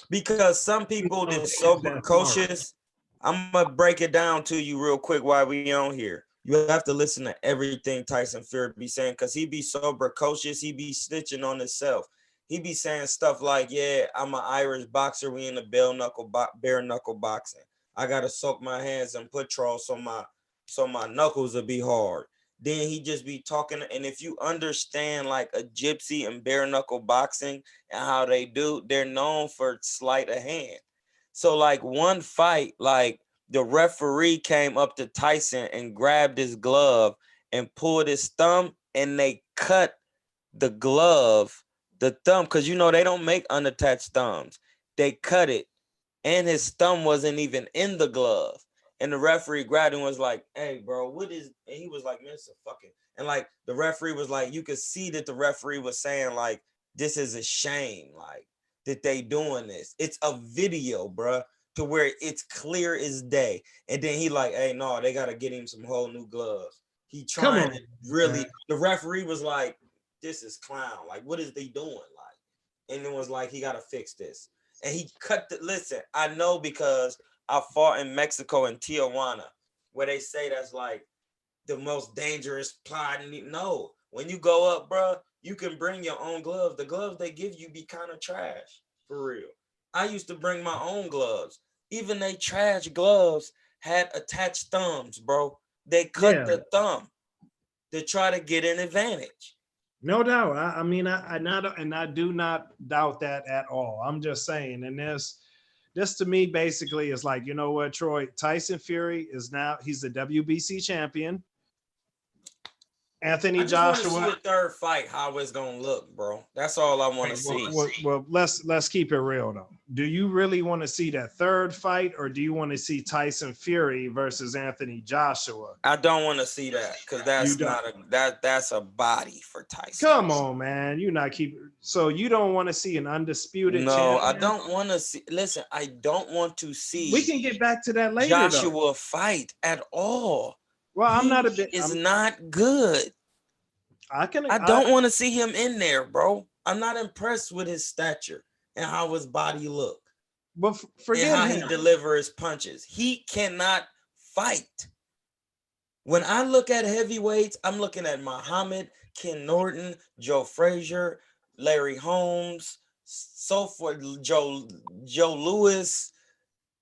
Because some people that's so precocious, I'm gonna break it down to you real quick while we on here. You have to listen to everything Tyson Fury be saying, because he be so precocious, he be snitching on himself. He be saying stuff like, yeah, I'm an Irish boxer, we in the bare knuckle boxing. I gotta soak my hands in Patrol so my knuckles will be hard. Then he just be talking, and if you understand like a gypsy and bare knuckle boxing and how they do, they're known for sleight of hand. So like one fight, like the referee came up to Tyson and grabbed his glove and pulled his thumb, and they cut the glove, the thumb, because you know they don't make unattached thumbs. They cut it, and his thumb wasn't even in the glove. And the referee grabbed him and was like, hey, bro, what is, and he was like, man, it's a fucking, and like the referee was like, you could see that the referee was saying like, this is a shame, like that they doing this. It's a video, bro, to where it's clear as day. And then he like, hey, no, they got to get him some whole new gloves. He trying to really, the referee was like, this is clown. Like, what is they doing? Like, and it was like, he got to fix this. And he cut the, listen, I know because I fought in Mexico in Tijuana, where they say that's like the most dangerous plot. No, when you go up, bro, you can bring your own gloves. The gloves they give you be kind of trash, for real. I used to bring my own gloves. Even they trash gloves had attached thumbs, bro. They cut the thumb to try to get an advantage. No doubt. I mean, I do not doubt that at all. I'm just saying, and this to me basically is like, you know what, Troy, Tyson Fury is now, he's the WBC champion. Anthony Joshua. Want to see a third fight, how it's gonna look, bro. That's all I want to see. Well, let's keep it real though. Do you really want to see that third fight, or do you want to see Tyson Fury versus Anthony Joshua? I don't want to see that, because that's not that's a body for Tyson. Come on, man. You're not keeping, so you don't want to see an undisputed champion? I don't want to see, listen, I don't want to see, we can get back to that later, Joshua fight at all. Well, I'm not a bit, it's not good. I don't want to see him in there, bro. I'm not impressed with his stature and how his body look. But forget and how he deliver his punches. He cannot fight. When I look at heavyweights, I'm looking at Muhammad, Ken Norton, Joe Frazier, Larry Holmes, so forth, Joe Lewis.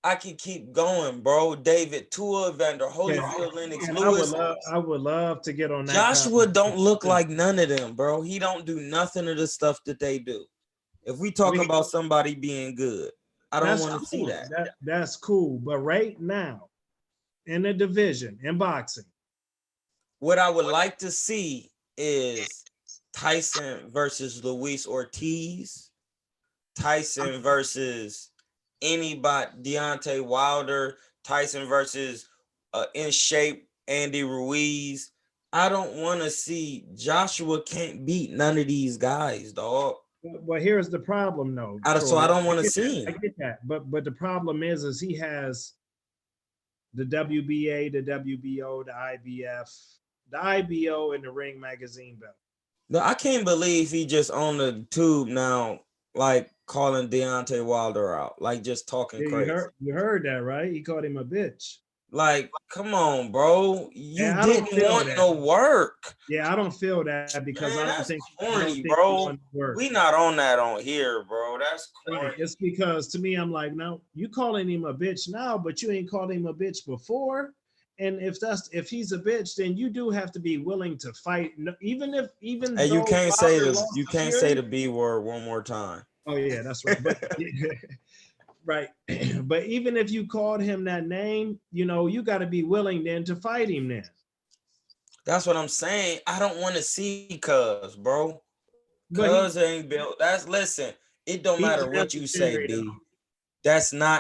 I can keep going, bro. David Tua, Vander Holyfield, Lennox Lewis. I would love to get on that. Joshua don't look like none of them, bro. He don't do nothing of the stuff that they do. If we talk about somebody being good, I don't want to see that. That's cool. But right now, in the division, in boxing, what I would like to see is Tyson versus Luis Ortiz, Tyson versus anybody, Deontay Wilder, Tyson versus in shape Andy Ruiz. I don't want to see, Joshua can't beat none of these guys, dog. Well, here's the problem, though. So I don't want to see him. I get that, but the problem is he has the WBA, the WBO, the IBF, the IBO, and the Ring Magazine belt. No, I can't believe he just on the tube now, like calling Deontay Wilder out, like just talking crazy. You heard that, right? He called him a bitch. Like, come on, bro. You didn't want no work. Yeah, I don't feel that, because I don't think corny, bro. We not on that on here, bro. That's corny. Right. It's because to me, I'm like, no, you calling him a bitch now, but you ain't called him a bitch before. And if he's a bitch, then you do have to be willing to fight, even hey, you can't say the B word one more time. Oh yeah, that's right. But, right. But even if you called him that name, you know, you got to be willing then to fight him then. That's what I'm saying. I don't want to see Cuz, bro. Cuz ain't built. Listen, it don't matter what you say, D.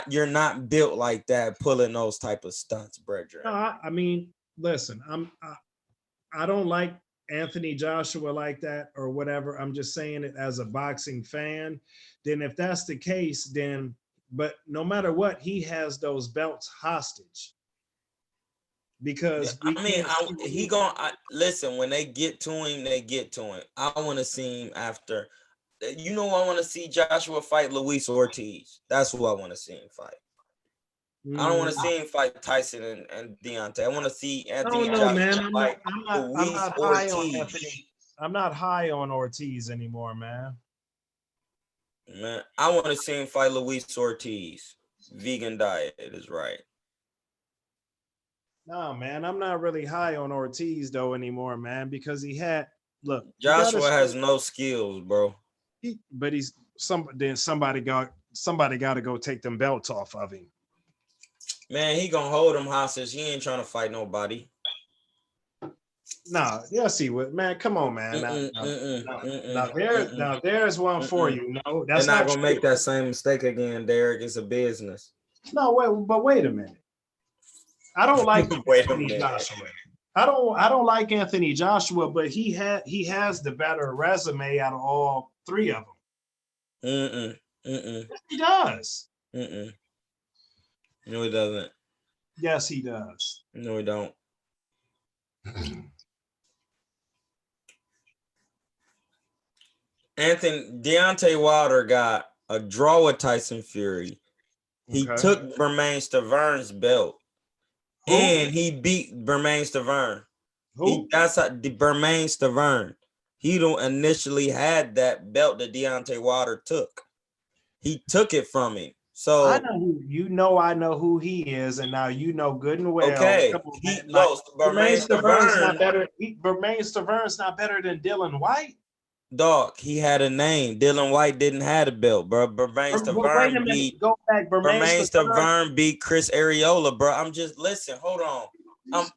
You're not built like that, pulling those type of stunts, brethren. No, I mean, listen, I don't like Anthony Joshua like that or whatever. I'm just saying it as a boxing fan. Then if that's the case, then, but no matter what, he has those belts hostage. Because listen, when they get to him, they get to him. I want to see him after. You know, I want to see Joshua fight Luis Ortiz. That's who I want to see him fight. I don't want to see him fight Tyson and Deontay. I want to see I Anthony don't know, man. Joshua fight I'm Luis not high on Ortiz. Anthony. I'm not high on Ortiz anymore, man. Man, I want to see him fight Luis Ortiz. Vegan diet is right. No, man, I'm not really high on Ortiz though anymore, man, because he had look. Joshua has no skills, bro. But he's somebody got to go take them belts off of him. Man, he gonna hold him hostage. He ain't trying to fight nobody. No, yes, he would, man. Come on, man. Now there's one for you. No, that's They're not gonna true. make that same mistake again, Derrick. It's a business. No, wait a minute. I don't like Anthony Joshua. I don't like Anthony Joshua, but he has the better resume out of all three of them. Yes, he does. No, he doesn't. Yes, he does. No, he don't. Deontay Wilder got a draw with Tyson Fury. He took Bermain Stavern's belt. Who? And he beat Bermain Stavern. That's Bermain Stavern. He don't initially had that belt that Deontay Wilder took. He took it from him. So I know who he is, and now you know good and well. Okay, he lost. Bermain Stavern's not better. Bermain Stavern's not better than Dylan White. Dog, he had a name. Dylan White didn't have a belt, bro. Bermain Stavern beat. Go back. Bermain Stavern beat Chris Areola, bro. Listen. Hold on.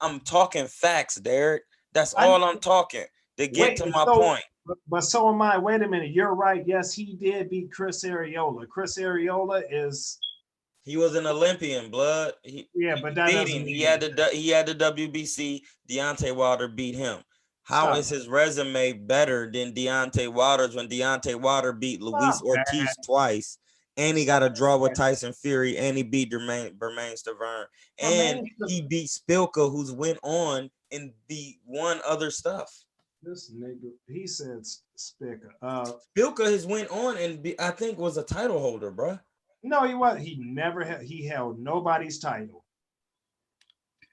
I'm talking facts, Derrick. That's all I'm talking to get to my point. But so am I. Wait a minute. You're right. Yes, he did beat Chris Areola. Chris Areola he was an Olympian, blood. But that beat him. He had the WBC. Deontay Wilder beat him. How is his resume better than Deontay Wilder's when Deontay Wilder beat Luis Ortiz twice, and he got a draw with Tyson Fury, and he beat Bermain Stavern, and he beat Spilka, who's went on and beat one other stuff. This nigga, he said Spilka. Spilka has went on and I think was a title holder, bro. No, he was. He never had. He held nobody's title.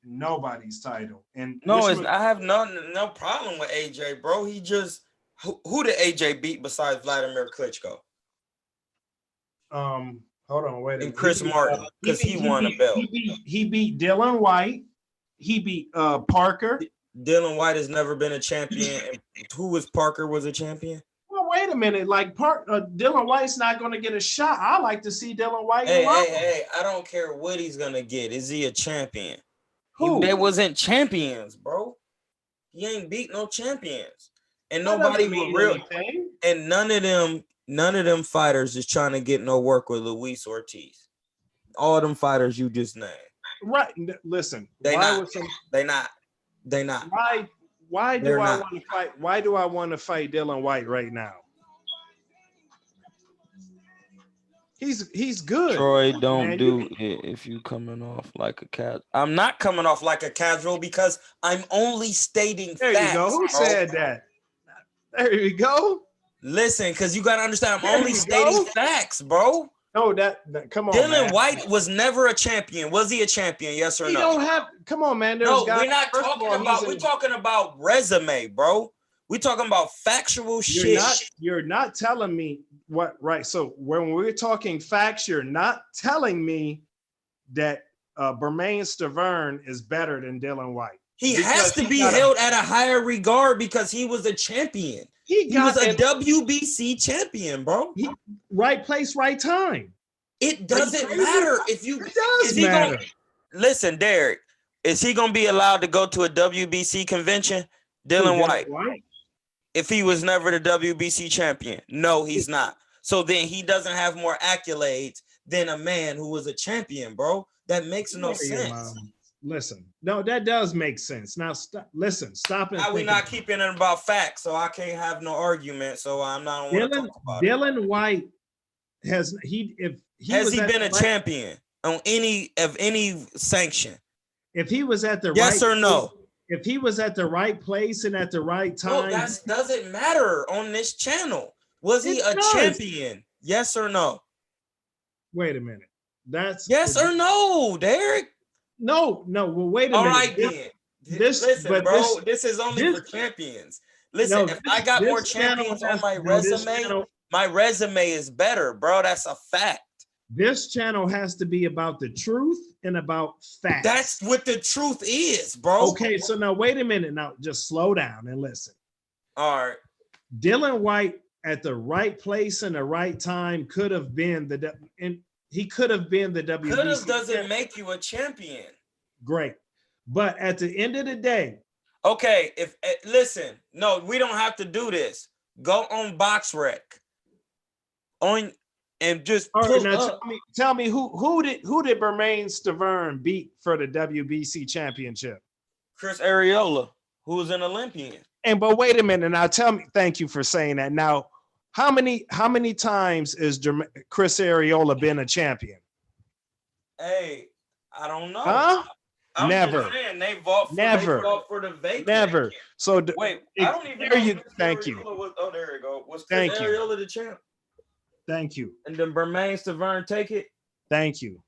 Nobody's title. And no, I have no problem with AJ, bro. He just who did AJ beat besides Vladimir Klitschko? Hold on, wait a minute. And Chris Martin, because he won a belt. He beat Dylan White. He beat Parker. Dylan White has never been a champion. Who was Parker was a champion? Well, wait a minute. Like Dylan White's not going to get a shot. I like to see Dylan White. Hey, I don't care what he's gonna get. Is he a champion? They wasn't champions, bro. He ain't beat no champions, and nobody was real. Anything. And none of them fighters is trying to get no work with Luis Ortiz. All them fighters you just named. Right. Listen. They not. Why do I want to fight? Why do I want to fight Dylan White right now? He's good. Troy, don't do it if you coming off like a casual. I'm not coming off like a casual because I'm only stating there facts. You go. Who said that? There you go. Listen, because you gotta understand, I'm only stating facts, bro. No, that come on. Dylan White was never a champion. Was he a champion? Yes or no? He don't have. Come on, man. No, we're not talking about. We're talking about resume, bro. We're talking about factual shit. You're not telling me what, right? So when we're talking facts, you're not telling me that Bermain Stavern is better than Dylan White. He has to be held at a higher regard because he was a champion. He was a WBC champion, bro. Right place, right time. It doesn't matter if you. It does matter. Listen, Derrick, is he gonna be allowed to go to a WBC convention? Dylan White. If he was never the WBC champion, no, he's not. So then he doesn't have more accolades than a man who was a champion, bro. That makes no sense. Listen, no, that does make sense. Now, stop and now we're not keeping it about facts, so I can't have no argument. So I'm not want to talk about Dylan White has he been a champion on any sanction? If he was at the yes or no? if he was at the right place and at the right No, time, that doesn't matter on this channel. Was he It a does. champion? Yes or no? wait a minute. That's Yes or no, Derrick? no. Well, wait a All minute. right then. This, Listen, but bro, this is only this- for champions. Listen, no, if I got more champions on my resume, my resume is better, bro. That's a fact. This channel has to be about the truth and about facts. That's what the truth is, bro. Okay, so now wait a minute. Now just slow down and listen. All right. Dylan White at the right place and the right time could have been and he could have been the WBC. Could have doesn't make you a champion. Great. But at the end of the day, okay, if listen, no, we don't have to do this. Go on BoxRec. On and just all pull right, now up. tell me who did Bermain Stavern beat for the WBC championship? Chris Arreola, who was an Olympian. And but wait a minute now. Tell me, thank you for saying that. Now, how many times is Chris Arreola been a champion? Hey, I don't know. Huh? I'm Never. just saying, they fought for the vacant. Never. So wait, I don't even there know. you. Thank you. Oh, there you go. Was Chris Thank you. Arreola the champ? Thank you. And then Bermain Stavern take it? Thank you.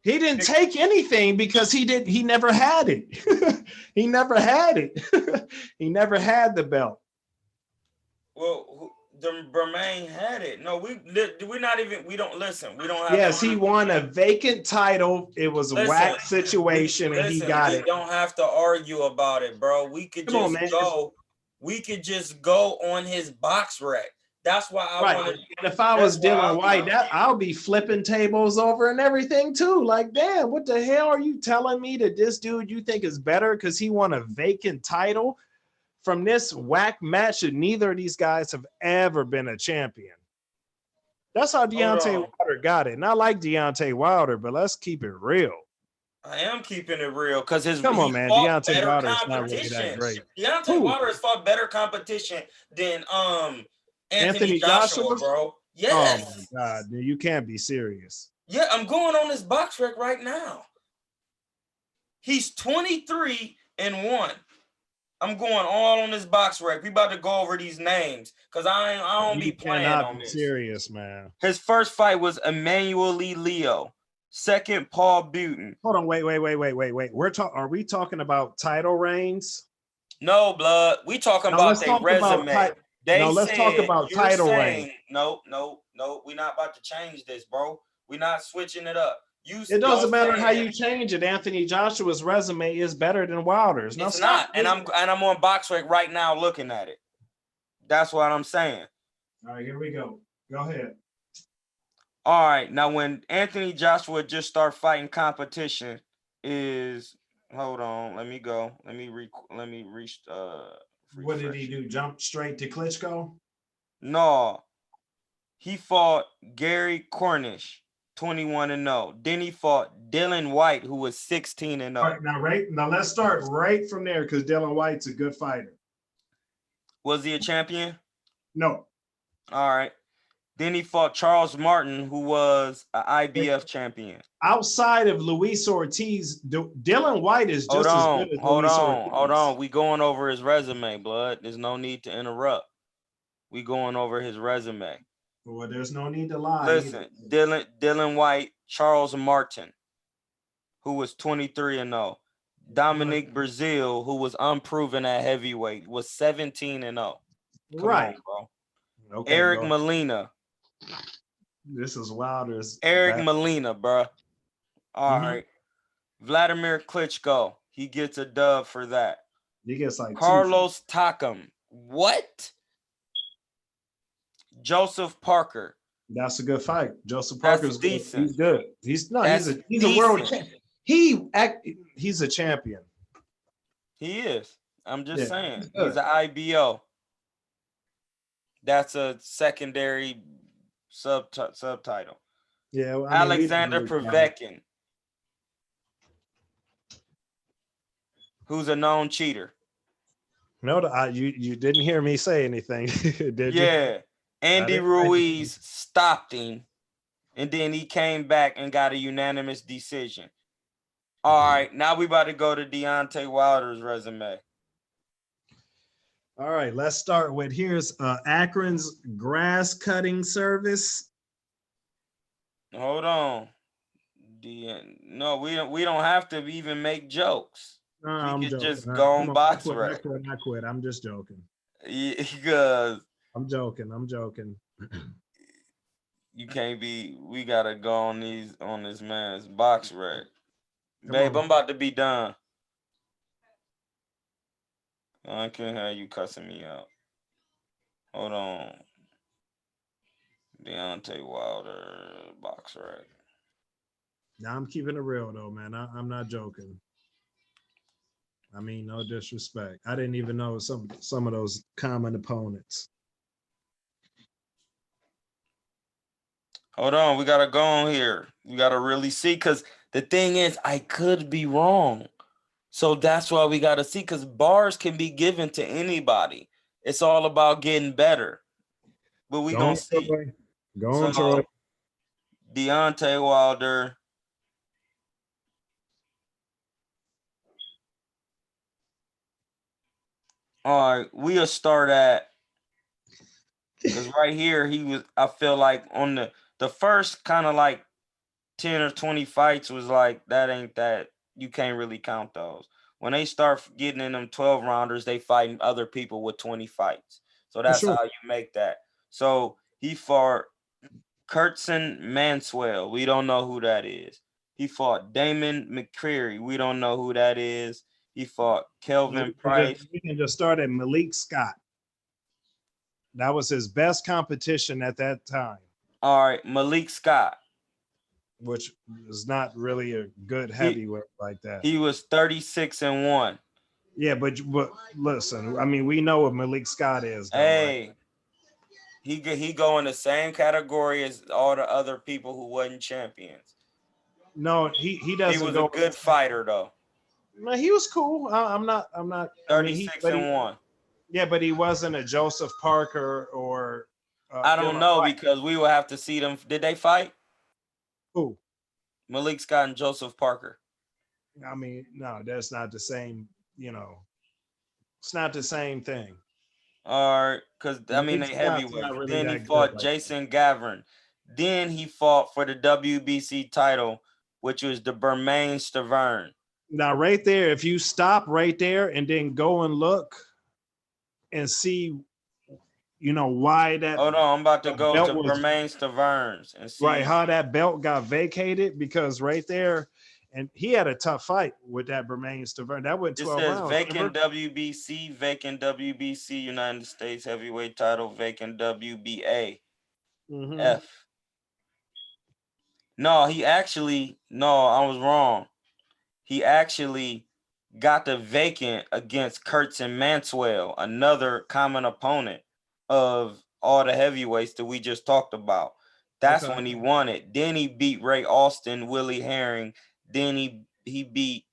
He didn't take anything because he never had it. He never had it. He never had the belt. Well, the Bermain had it. No, we don't listen. We don't have. Yes, he won a vacant title. It was a whack situation, and he got it. We don't have to argue about it, bro. We could just go. We could just go on his BoxRec. That's why I wanted. And if I was Dylan White, I'll be flipping tables over and everything too. Like, damn, what the hell are you telling me that this dude you think is better because he won a vacant title from this whack match that neither of these guys have ever been a champion? That's how Deontay Wilder got it. And I like Deontay Wilder, but let's keep it real. I am keeping it real because come on, man. Deontay Wilder is not really that great. Deontay Wilder has fought better competition than Anthony Joshua, bro. Yes. Oh my God, dude, you can't be serious. Yeah, I'm going on his BoxRec right now. He's 23-1. I'm going all on this BoxRec. We about to go over these names because I don't be playing on this. Serious, man. His first fight was Emmanuel Leo. Second, Paul Button. Hold on, wait. Are we talking about title reigns? No, blood. We talking about their resume. Let's talk about title reign. No. We're not about to change this, bro. We're not switching it up. It doesn't matter how you change it. Anthony Joshua's resume is better than Wilder's. No, it's not. And I'm on BoxRec right now looking at it. That's what I'm saying. All right, here we go. Go ahead. All right. Now, when Anthony Joshua just start fighting competition is hold on. Let me go. Let me reach what did he do? Jump straight to Klitschko? No. He fought Gary Cornish, 21-0. Then he fought Dylan White, who was 16-0. All right, now let's start right from there because Dylan White's a good fighter. Was he a champion? No. All right. Then he fought Charles Martin, who was an IBF champion. Outside of Luis Ortiz, Dylan White is just as good as Hold on. We going over his resume, blood. There's no need to interrupt. We going over his resume. Well, there's no need to lie. Listen, Dylan White, Charles Martin, who was 23-0. Dominic Brazil, who was unproven at heavyweight, was 17-0. Right, bro. Okay, Eric Molina. This is Wilder's. Eric Molina, bro. All right. Vladimir Klitschko. He gets a dub for that. He gets like Carlos Takam. What? Joseph Parker. That's a good fight. Joseph Parker's decent. He's good. He's a world champion. He's a champion. He is. I'm just saying. He's an IBO. That's a secondary subtitle. Yeah. Well, Alexander Povetkin, who's a known cheater. No, you didn't hear me say anything, did you? Yeah. Andy Ruiz stopped him, and then he came back and got a unanimous decision. All right, now we about to go to Deontay Wilder's resume. All right, let's start with here's Akron's grass cutting service. Hold on. No, we don't have to even make jokes. I'm We could joking. just All go right, on come box I rec. quit. I quit. I'm just joking. Because I'm joking. you can't be. We gotta go on this man's box rec. Come Babe, on. I'm about to be done. I can't have you cussing me out. Hold on. Deontay Wilder box rec. Now I'm keeping it real though, man. I'm not joking. I mean, no disrespect. I didn't even know some of those common opponents. Hold on, we gotta go on here. We gotta really see, because the thing is, I could be wrong. So that's why we gotta see, because bars can be given to anybody. It's all about getting better. But we gonna see. Troy. Go on, So Troy. Deontay Wilder. All right, we'll start at, because right here I feel like on the first kind of like 10 or 20 fights was like, that you can't really count those. When they start getting in them 12 rounders, they fighting other people with 20 fights. So that's sure. how you make that. So he fought Kurtzen Manswell. We don't know who that is. He fought Damon McCreary. We don't know who that is. He fought Kelvin Price. We can just start at Malik Scott. That was his best competition at that time. All right, Malik Scott. Which is not really a good heavyweight like that. He was 36-1. Yeah, but listen, I mean, we know what Malik Scott is. Though, hey, right? he go in the same category as all the other people who wasn't champions. No, he doesn't. He was a good fighter though. No, he was cool. I'm not. 36-1. Yeah, but he wasn't a Joseph Parker or. I don't know because we will have to see them. Did they fight? Who? Malik Scott and Joseph Parker. I mean, no, that's not the same. It's not the same thing. All right, because I mean they heavyweight. Really then he fought Jason Gavin. Then he fought for the WBC title, which was the Bermain Stavern. Now, right there, if you stop right there and then go and look and see, why that. Hold on, I'm about to go to Bermain Staverns and see. Right, how that belt got vacated, because right there, and he had a tough fight with that Bermain Stavern. That went 12 rounds. Vacant WBC, United States heavyweight title, vacant WBA. Mm-hmm. F. No, I was wrong. He actually got the vacant against Kurtzen Manswell, another common opponent of all the heavyweights that we just talked about. That's when he won it. Then he beat Ray Austin, Willie Herring. Then he beat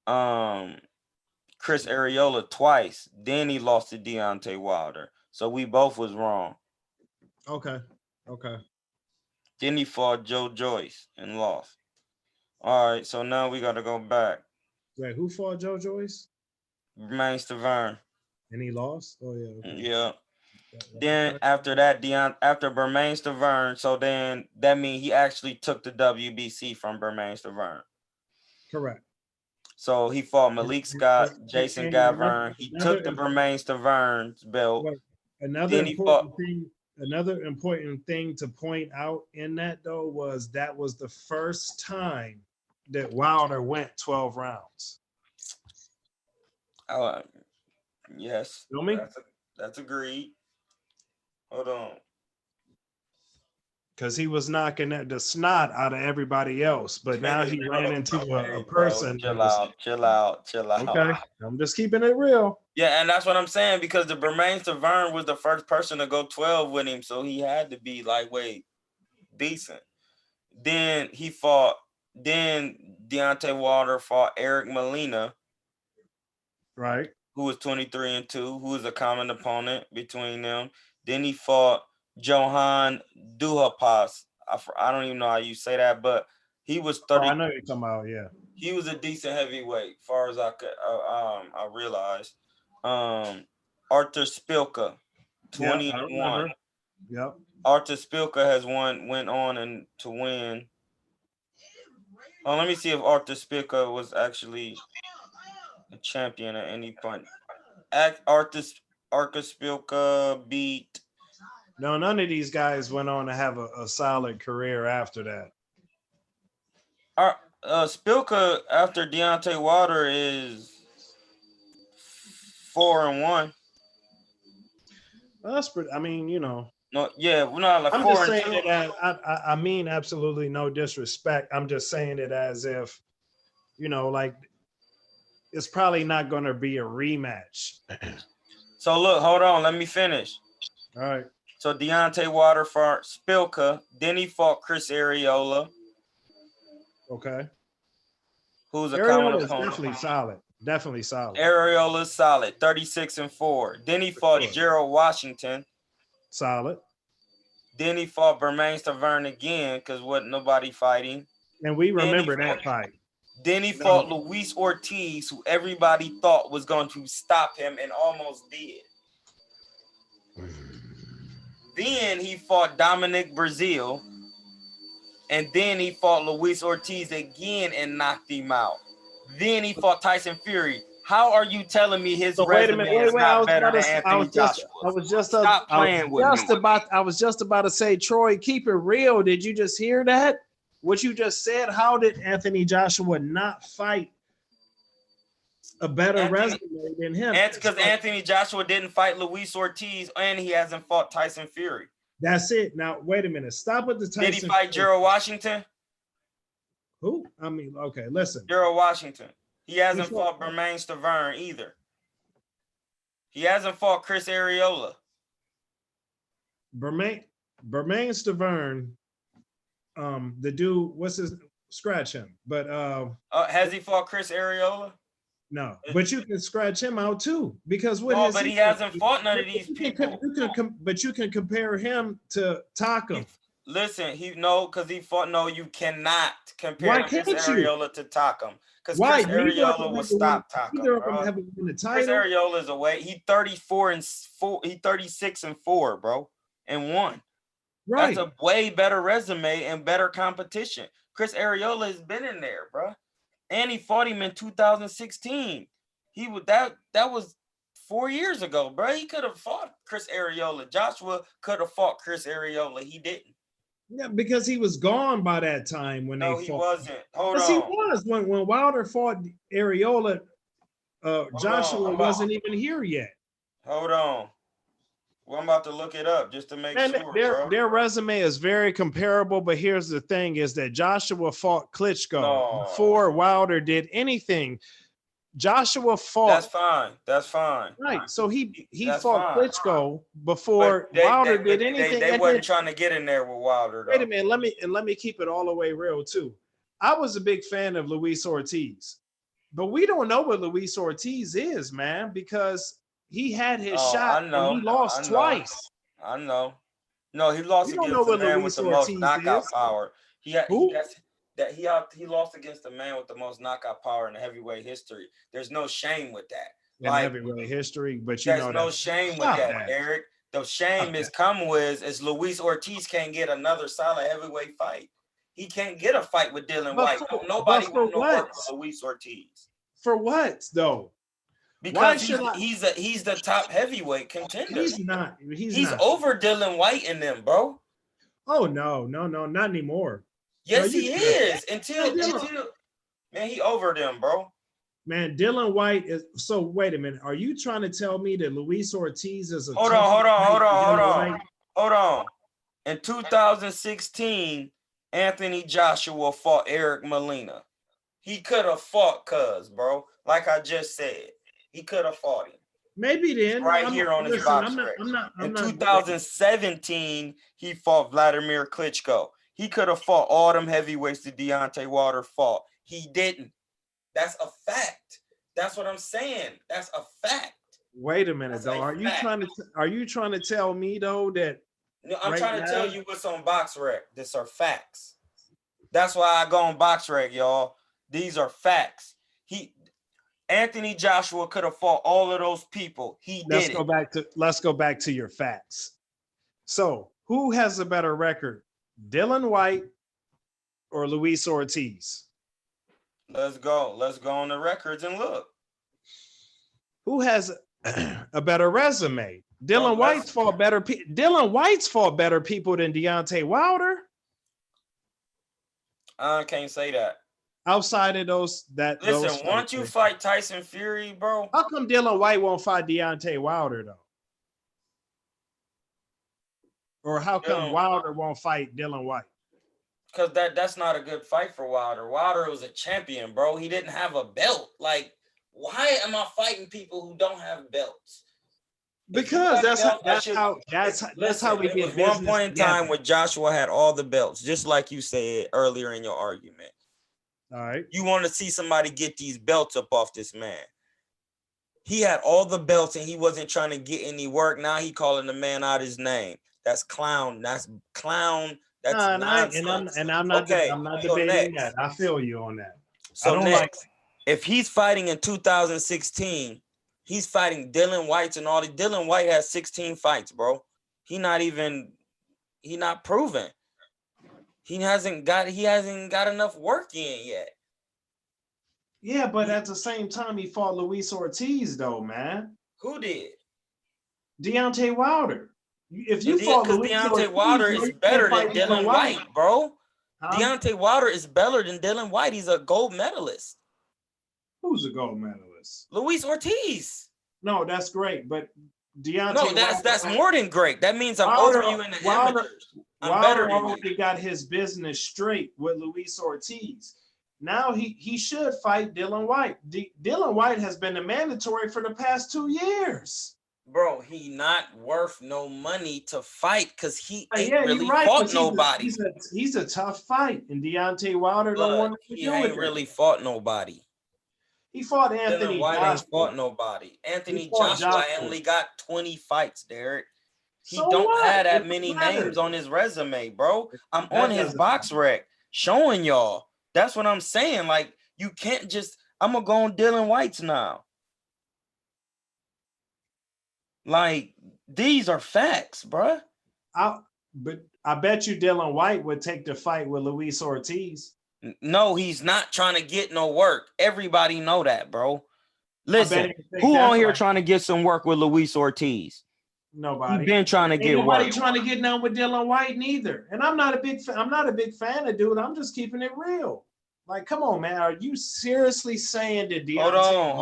Chris Areola twice. Then he lost to Deontay Wilder. So we both was wrong. Okay. Then he fought Joe Joyce and lost. All right, so now we got to go back. Wait, who fought Joe Joyce? Bermain Stavern. And he lost? Oh, yeah. Okay. Yeah. Then after that, after Bermain Stavern, so then that means he actually took the WBC from Bermain Stavern. Correct. So he fought Malik Scott, Jason Gavin. He took the Bermain Stavern's belt. Another important thing to point out in that, though, was that was the first time that Wilder went 12 rounds. Yes. Feel me? That's agreed. Hold on. Because he was knocking the snot out of everybody else, but now he ran into a person. Chill out. Okay, I'm just keeping it real. Yeah, and that's what I'm saying, because the Bermain Stavern was the first person to go 12 with him, so he had to be lightweight decent. Then Deontay Wilder fought Eric Molina, right, who was 23-2, who was a common opponent between them. Then he fought Johan Duhaupas. I don't even know how you say that, but He was Oh, 30. I know you're talking about, yeah. He was a decent heavyweight, far as I could I realized. Arthur Spilka, Yeah, I 21. remember. Yep. Arthur Spilka went on and to win. Oh, let me see if Arthur Spilka was actually a champion at any point. Arthur Spilka beat. No, none of these guys went on to have a solid career after that. Spilka after Deontay Wilder is 4-1. Well, that's pretty. I mean, you know. No, yeah, we're not like I'm 4 just and saying 2. it as I mean absolutely no disrespect. I'm just saying it as if, you know, like it's probably not going to be a rematch. So look, hold on, let me finish. All right. So Deontay Wilder fought Spilka, then he fought Chris Arreola. Okay. Who's a common Arreola is opponent. definitely solid. Definitely solid. Arreola's solid, 36-4. Then he fought Gerald Washington. Solid. Then he fought Bermain Stavern again because wasn't nobody fighting. And we remember that fight. Then he fought Luis Ortiz, who everybody thought was going to stop him and almost did. Then he fought Dominic Brazil. And then he fought Luis Ortiz again and knocked him out. Then he fought Tyson Fury. How are you telling me his resume is not better than Anthony Joshua? I was just about to say, Troy, keep it real. Did you just hear that? What you just said? How did Anthony Joshua not fight a better resume than him? Because Anthony Joshua didn't fight Luis Ortiz and he hasn't fought Tyson Fury. That's it. Now, wait a minute. Stop with the Tyson. Did he fight Gerald Washington? Who? I mean, okay, listen. Gerald Washington. He hasn't fought Bermain Stavern either. He hasn't fought Chris Arreola. Bermain Stavern, the dude, what's his, scratch him. But has he fought Chris Arreola? No, but you can scratch him out too, because what? No, but he hasn't fought none of these people. But you can compare him to Takam. Listen, because he fought. No, you cannot compare Chris Arreola to Takam. Because Chris Arreola will stop Takam. Neither of them haven't won the title. Chris Arreola is away. He 34-4. He 36-4, bro, and 1. Right. That's a way better resume and better competition. Chris Arreola has been in there, bro. And he fought him in 2016. He would that was 4 years ago, bro. He could have fought Chris Arreola. Joshua could have fought Chris Arreola. He didn't. Yeah, because he was gone by that time when they fought. No, he wasn't. Hold on. Yes, he was. When Wilder fought Arreola, Joshua wasn't even here yet. Hold on. Well, I'm about to look it up just to make sure. Their resume is very comparable, but here's the thing: is that Joshua fought Klitschko before Wilder did anything. Joshua fought. That's fine. Right. So he fought Klitschko before Wilder did anything. They wasn't trying to get in there with Wilder. Though. Wait a minute. Let me keep it all the way real too. I was a big fan of Luis Ortiz, but we don't know what Luis Ortiz is, man, because he had his shot and he lost twice. I know. No, he lost against the man with the most knockout power. He lost against the man with the most knockout power in the heavyweight history. There's no shame with that. In heavyweight history, but you know there's no shame with that, Derrick. The shame is Luis Ortiz can't get another solid heavyweight fight. He can't get a fight with Dylan White. Nobody wants to work with Luis Ortiz. For what though? Because he's the top heavyweight contender. He's not. He's over Dylan White in them, bro. Oh no, not anymore. Yes, he is. Until man, he over them, bro. Man, Dylan White is. So wait a minute. Are you trying to tell me that Luis Ortiz is a? Hold on. In 2016, Anthony Joshua fought Eric Molina. He could have fought bro. Like I just said. He could have fought him. Maybe then. Here on his box rec. In 2017, he fought Vladimir Klitschko. He could have fought all them heavyweights that Deontay Wilder fought. He didn't. That's a fact. That's what I'm saying. That's a fact. Wait a minute, though. Are you trying to tell me though that? No, I'm trying to tell you what's on box rec. These are facts. That's why I go on BoxRec, y'all. These are facts. Anthony Joshua could have fought all of those people. He Let's did go it. back to your facts. So, who has a better record, Dylan White or Luis Ortiz? Let's go. Let's go on the records and look. Who has a better resume? Dylan let's- White's fought better. Dylan White's fought better people than Deontay Wilder. I can't say that. Outside of those, Listen, once you fight Tyson Fury, bro. How come Dylan White won't fight Deontay Wilder though? Or how come Wilder won't fight Dylan White? Because that's not a good fight for Wilder. Wilder was a champion, bro. He didn't have a belt. Like, why am I fighting people who don't have belts? Because that's how we get business. One point in time where Joshua had all the belts, just like you said earlier in your argument. All right. You want to see somebody get these belts up off this man. He had all the belts and he wasn't trying to get any work. Now he calling the man out his name. That's clown. That's clown. That's nonsense. I'm not debating that. I feel you on that. So next, if he's fighting in 2016, he's fighting Dylan White and all the Dylan White has 16 fights, bro. He not proven. He hasn't got enough work in yet. Yeah, but at the same time, he fought Luis Ortiz, though, man. Who did? Deontay Wilder. If you fought Luis Deontay Ortiz, Wilder is better than Dylan White, bro. Huh? Deontay Wilder is better than Dylan White. He's a gold medalist. Who's a gold medalist? Luis Ortiz. No, that's great, but Deontay. No, that's more than great. That means I'm over you in the amateurs. I'm better than already you. got his business straight with Luis Ortiz. Now he should fight Dylan White. Dylan White has been a mandatory for the past 2 years. Bro, he not worth no money to fight because he ain't yeah, really right, fought nobody. He's a tough fight, and Deontay Wilder don't want to he do ain't it. really fought nobody. He fought Anthony Dylan White Joshua. ain't fought nobody. Anthony Joshua only got 20 fights, Derrick. He don't have that many names on his resume, bro. I'm on his BoxRec showing y'all. That's what I'm saying. Like, you can't just, I'm going to go on Dylan White's now. Like, these are facts, bro. But I bet you Dylan White would take the fight with Luis Ortiz. No, he's not trying to get no work. Everybody know that, bro. Listen, who on here trying to get some work with Luis Ortiz? Nobody. He's been trying to get work. Nobody trying to get none with Dylan White neither. And I'm not a big fan of dude. I'm just keeping it real. Like, come on, man. Are you seriously saying that Deontay Hold on.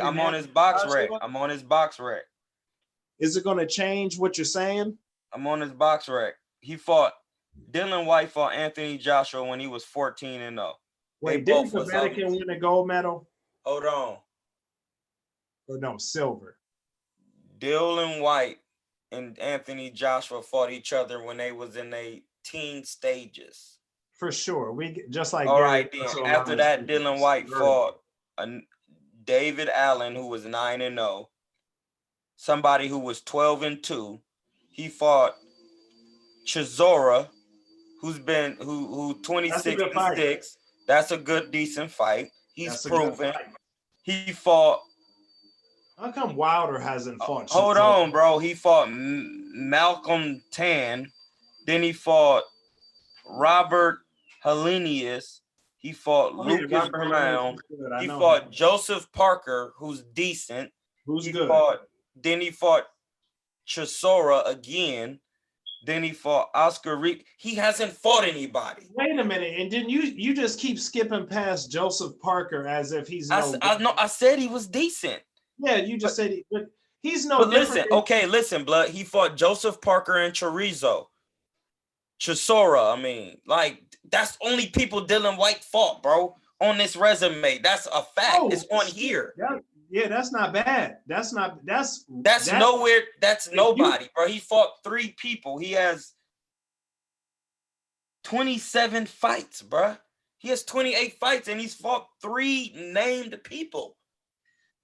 I'm on his BoxRec. Is it going to change what you're saying? I'm on his BoxRec. Dylan White fought Anthony Joshua when he was 14-0. Wait, didn't the Vatican win a gold medal? Hold on. Or no, silver. Dylan White and Anthony Joshua fought each other when they was in their teen stages. For sure. We just like all right then. After that, Dylan White fought David Allen, who was 9-0. Somebody who was 12-2. He fought Chisora, who 26-6. That's a good, decent fight. He's proven. He fought. How come Wilder hasn't fought? Hold on, bro. He fought Malcolm Tan. Then he fought Robert Helenius. He fought Lucas Brown. He fought Joseph Parker, who's decent. Who's good. Then he fought Chisora again. Then he fought Oscar Reed. He hasn't fought anybody. Wait a minute, and didn't you just keep skipping past Joseph Parker as if he's I said he was decent. Yeah, you just said he's no. But listen, blood. He fought Joseph Parker and Chisora. I mean, like, that's only people Dylan White fought, bro. On this resume, that's a fact. It's on here. Yeah, that's not bad. That's nowhere. That's nobody, bro. He fought 3 people. He has 27 fights, bro. He has 28 fights, and he's fought 3 named people.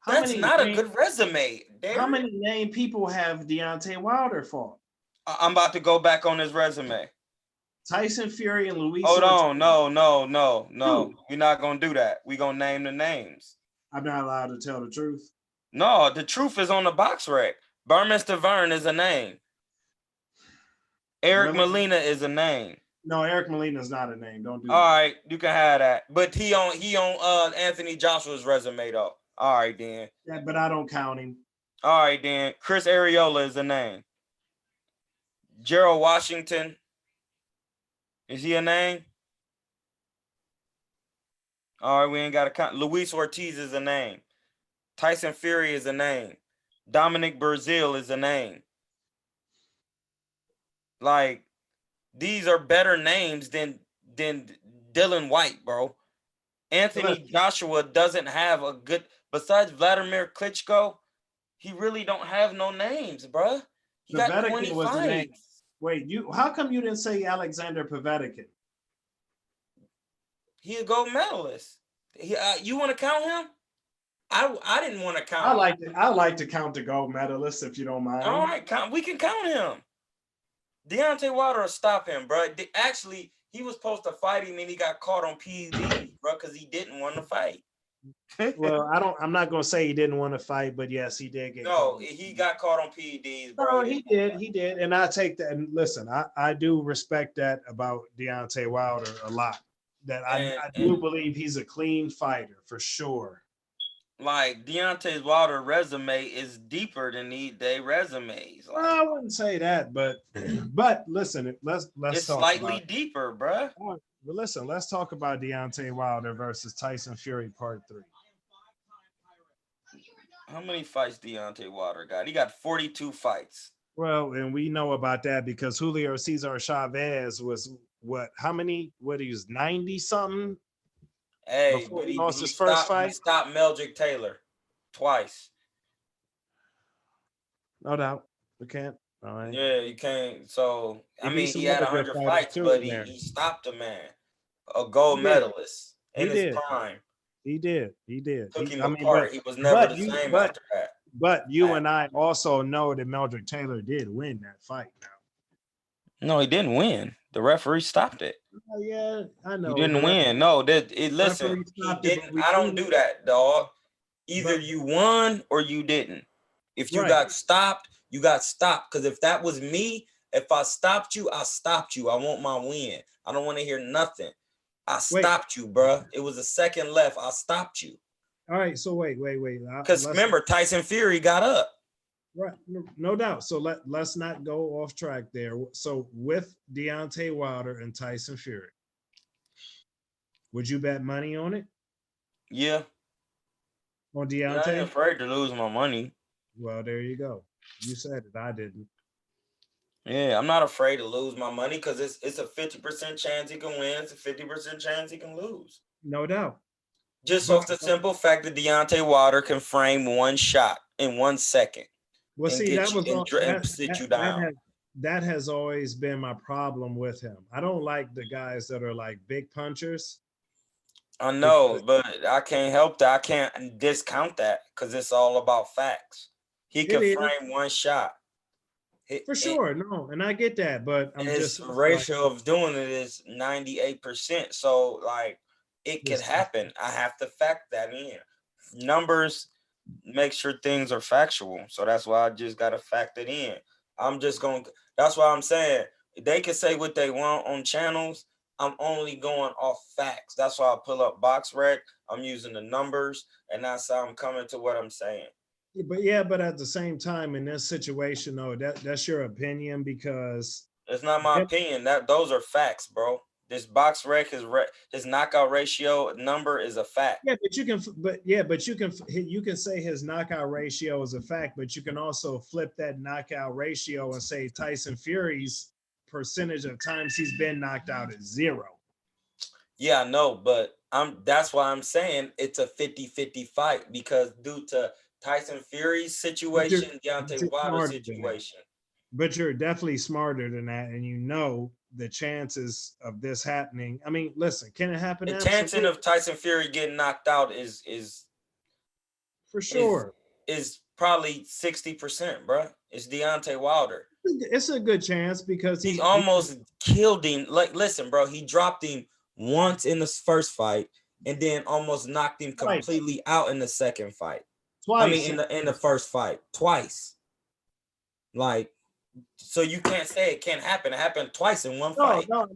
That's not a good resume. Derrick. How many named people have Deontay Wilder fought? I'm about to go back on his resume. Tyson Fury and Luis. Hold Ortiz. on, no. Dude. We're not gonna do that. We're gonna name the names. I'm not allowed to tell the truth. No, the truth is on the box rec. Burmester Vern is a name. Eric Really? Molina is a name. No, Eric Molina is not a name. Don't do All that. right, you can have that. But he on Anthony Joshua's resume though. All right, then. Yeah, but I don't count him. All right, then. Chris Arreola is a name. Gerald Washington. Is he a name? All right, we ain't got to count. Luis Ortiz is a name. Tyson Fury is a name. Dominic Brazil is a name. Like, these are better names than Dylan White, bro. Anthony Joshua doesn't have a good, besides Vladimir Klitschko, he really don't have no names, bro. He got 20 fights. Wait, how come you didn't say Alexander Povetkin? He a gold medalist. You want to count him? I didn't want to count. I like to count the gold medalists if you don't mind. All right, we can count him. Deontay Wilder will stop him, bro. Actually, he was supposed to fight him and he got caught on PEDs, bro, because he didn't want to fight. Well, I'm not gonna say he didn't want to fight, but yes, he did get caught. He got caught on PEDs, bro. No, he did. And I take that, and listen, I do respect that about Deontay Wilder a lot. That I do believe he's a clean fighter for sure. Like Deontay Wilder resume is deeper than their resumes. Like, well, I wouldn't say that, but listen, let's it's talk slightly deeper, bro. But listen, let's talk about Deontay Wilder versus Tyson Fury Part 3. How many fights Deontay Wilder got? He got 42 fights. Well, and we know about that because Julio Cesar Chavez was he was 90 something. Hey, before but he lost his first fight. He stopped Meldrick Taylor twice. No doubt. We can't. All right. Yeah, you can't. So, I mean, he had 100 fights, but he stopped a man, a gold medalist in his prime. He did. Took him apart. He was never the same after that. But you and I also know that Meldrick Taylor did win that fight now. No, he didn't win. The referee stopped it. Yeah, I know. He didn't win. No, listen, he didn't. I don't do that, dog. Either you won or you didn't. If you got stopped, you got stopped. Because if that was me, if I stopped you, I stopped you. I want my win. I don't want to hear nothing. I stopped you, bro. It was a second left. I stopped you. All right, so wait. Because remember, Tyson Fury got up. Right, no doubt. So let's not go off track there. So with Deontay Wilder and Tyson Fury, would you bet money on it? Yeah. On Deontay? Yeah, I ain't afraid to lose my money. Well, there you go. You said it. I didn't. Yeah, I'm not afraid to lose my money because it's a 50% chance he can win. It's a 50% chance he can lose. No doubt. Just off the simple fact that Deontay Wilder can frame one shot in 1 second. Well, see, sit you down. That has always been my problem with him. I don't like the guys that are like big punchers. I know, but I can't help that. I can't discount that because it's all about facts. He can frame one shot. For sure, no, and I get that, but his ratio of doing it is 98%. So, like, it could happen. I have to fact that in. Numbers make sure things are factual. So that's why I just got to fact it in. That's why I'm saying they can say what they want on channels. I'm only going off facts. That's why I pull up box rec. I'm using the numbers, and that's how I'm coming to what I'm saying. But at the same time, in this situation, though, that's your opinion because it's not my opinion. Those are facts, bro. This box rec his knockout ratio number is a fact. Yeah, but you can say his knockout ratio is a fact, but you can also flip that knockout ratio and say Tyson Fury's percentage of times he's been knocked out is 0. Yeah, I know, but that's why I'm saying it's a 50-50 fight because due to Tyson Fury's situation, Deontay Wilder's situation. But you're definitely smarter than that, and you know the chances of this happening. I mean, listen, can it happen? The chances of Tyson Fury getting knocked out is for sure is probably 60%, bro. It's Deontay Wilder. It's a good chance because He almost killed him. Like, listen, bro, he dropped him once in the first fight and then almost knocked him completely out in the second fight. twice. I mean, in the first fight, twice. Like, so you can't say it can't happen. It happened twice in one fight. No,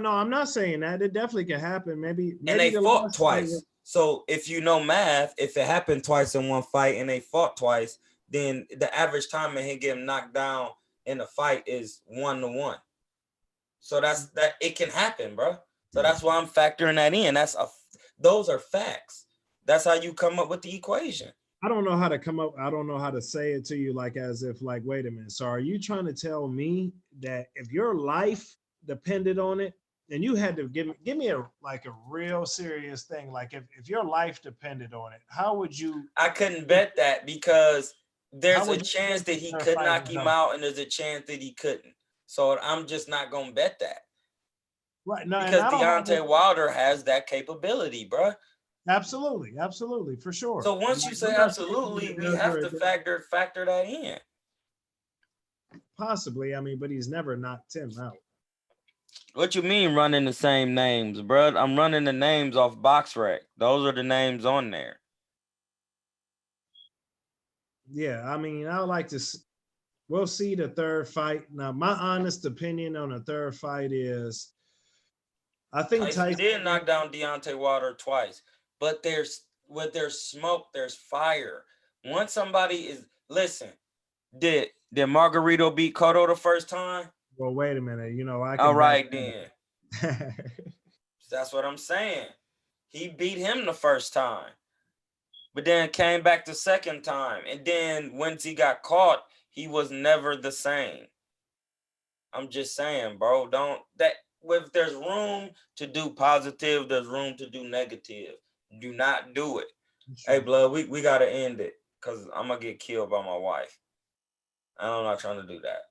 I'm not saying that. It definitely can happen. Maybe And they the fought last twice. So if you know math, if it happened twice in one fight and they fought twice, then the average time and he get knocked down in a fight is 1-1. So that it can happen, bro. So that's why I'm factoring that in. Those are facts. That's how you come up with the equation. I don't know how to come up. I don't know how to say it to you, like as if, like, wait a minute. So are you trying to tell me that if your life depended on it, and you had to give me a real serious thing, like if your life depended on it, how would you? I couldn't bet that because there's a chance that he could knock him number? out, and there's a chance that he couldn't. So I'm just not gonna bet that. Right. No, because Deontay Wilder has that capability, bro. Absolutely, for sure. So once you say absolutely, we have to factor that in. Possibly, I mean, but he's never knocked him out. What you mean running the same names, bro? I'm running the names off BoxRec. Those are the names on there. Yeah, I mean, I would like to. We'll see the third fight. Now, my honest opinion on the third fight is, I think Tyson did knock down Deontay Wilder twice, but there's smoke, there's fire. Once somebody did Margarito beat Cotto the first time? Well, wait a minute. All right then. That's what I'm saying. He beat him the first time, but then came back the second time, and then once he got caught, he was never the same. I'm just saying, bro. If there's room to do positive, there's room to do negative. Do not do it. Sure. Hey, blood, we gotta end it because I'm gonna get killed by my wife. I'm not trying to do that.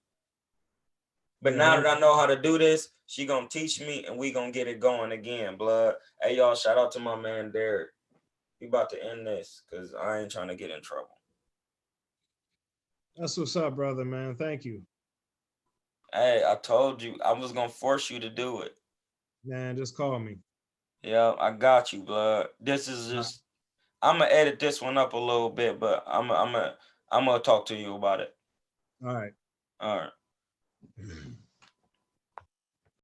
But now that I know how to do this, she gonna teach me and we gonna get it going again, blood. Hey, y'all, shout out to my man Derrick. We about to end this because I ain't trying to get in trouble. That's what's up, brother, man. Thank you. Hey, I told you I was gonna force you to do it. Man, just call me. Yeah, I got you, blood. This is just I'm gonna edit this one up a little bit, but I'm gonna talk to you about it. All right. All right.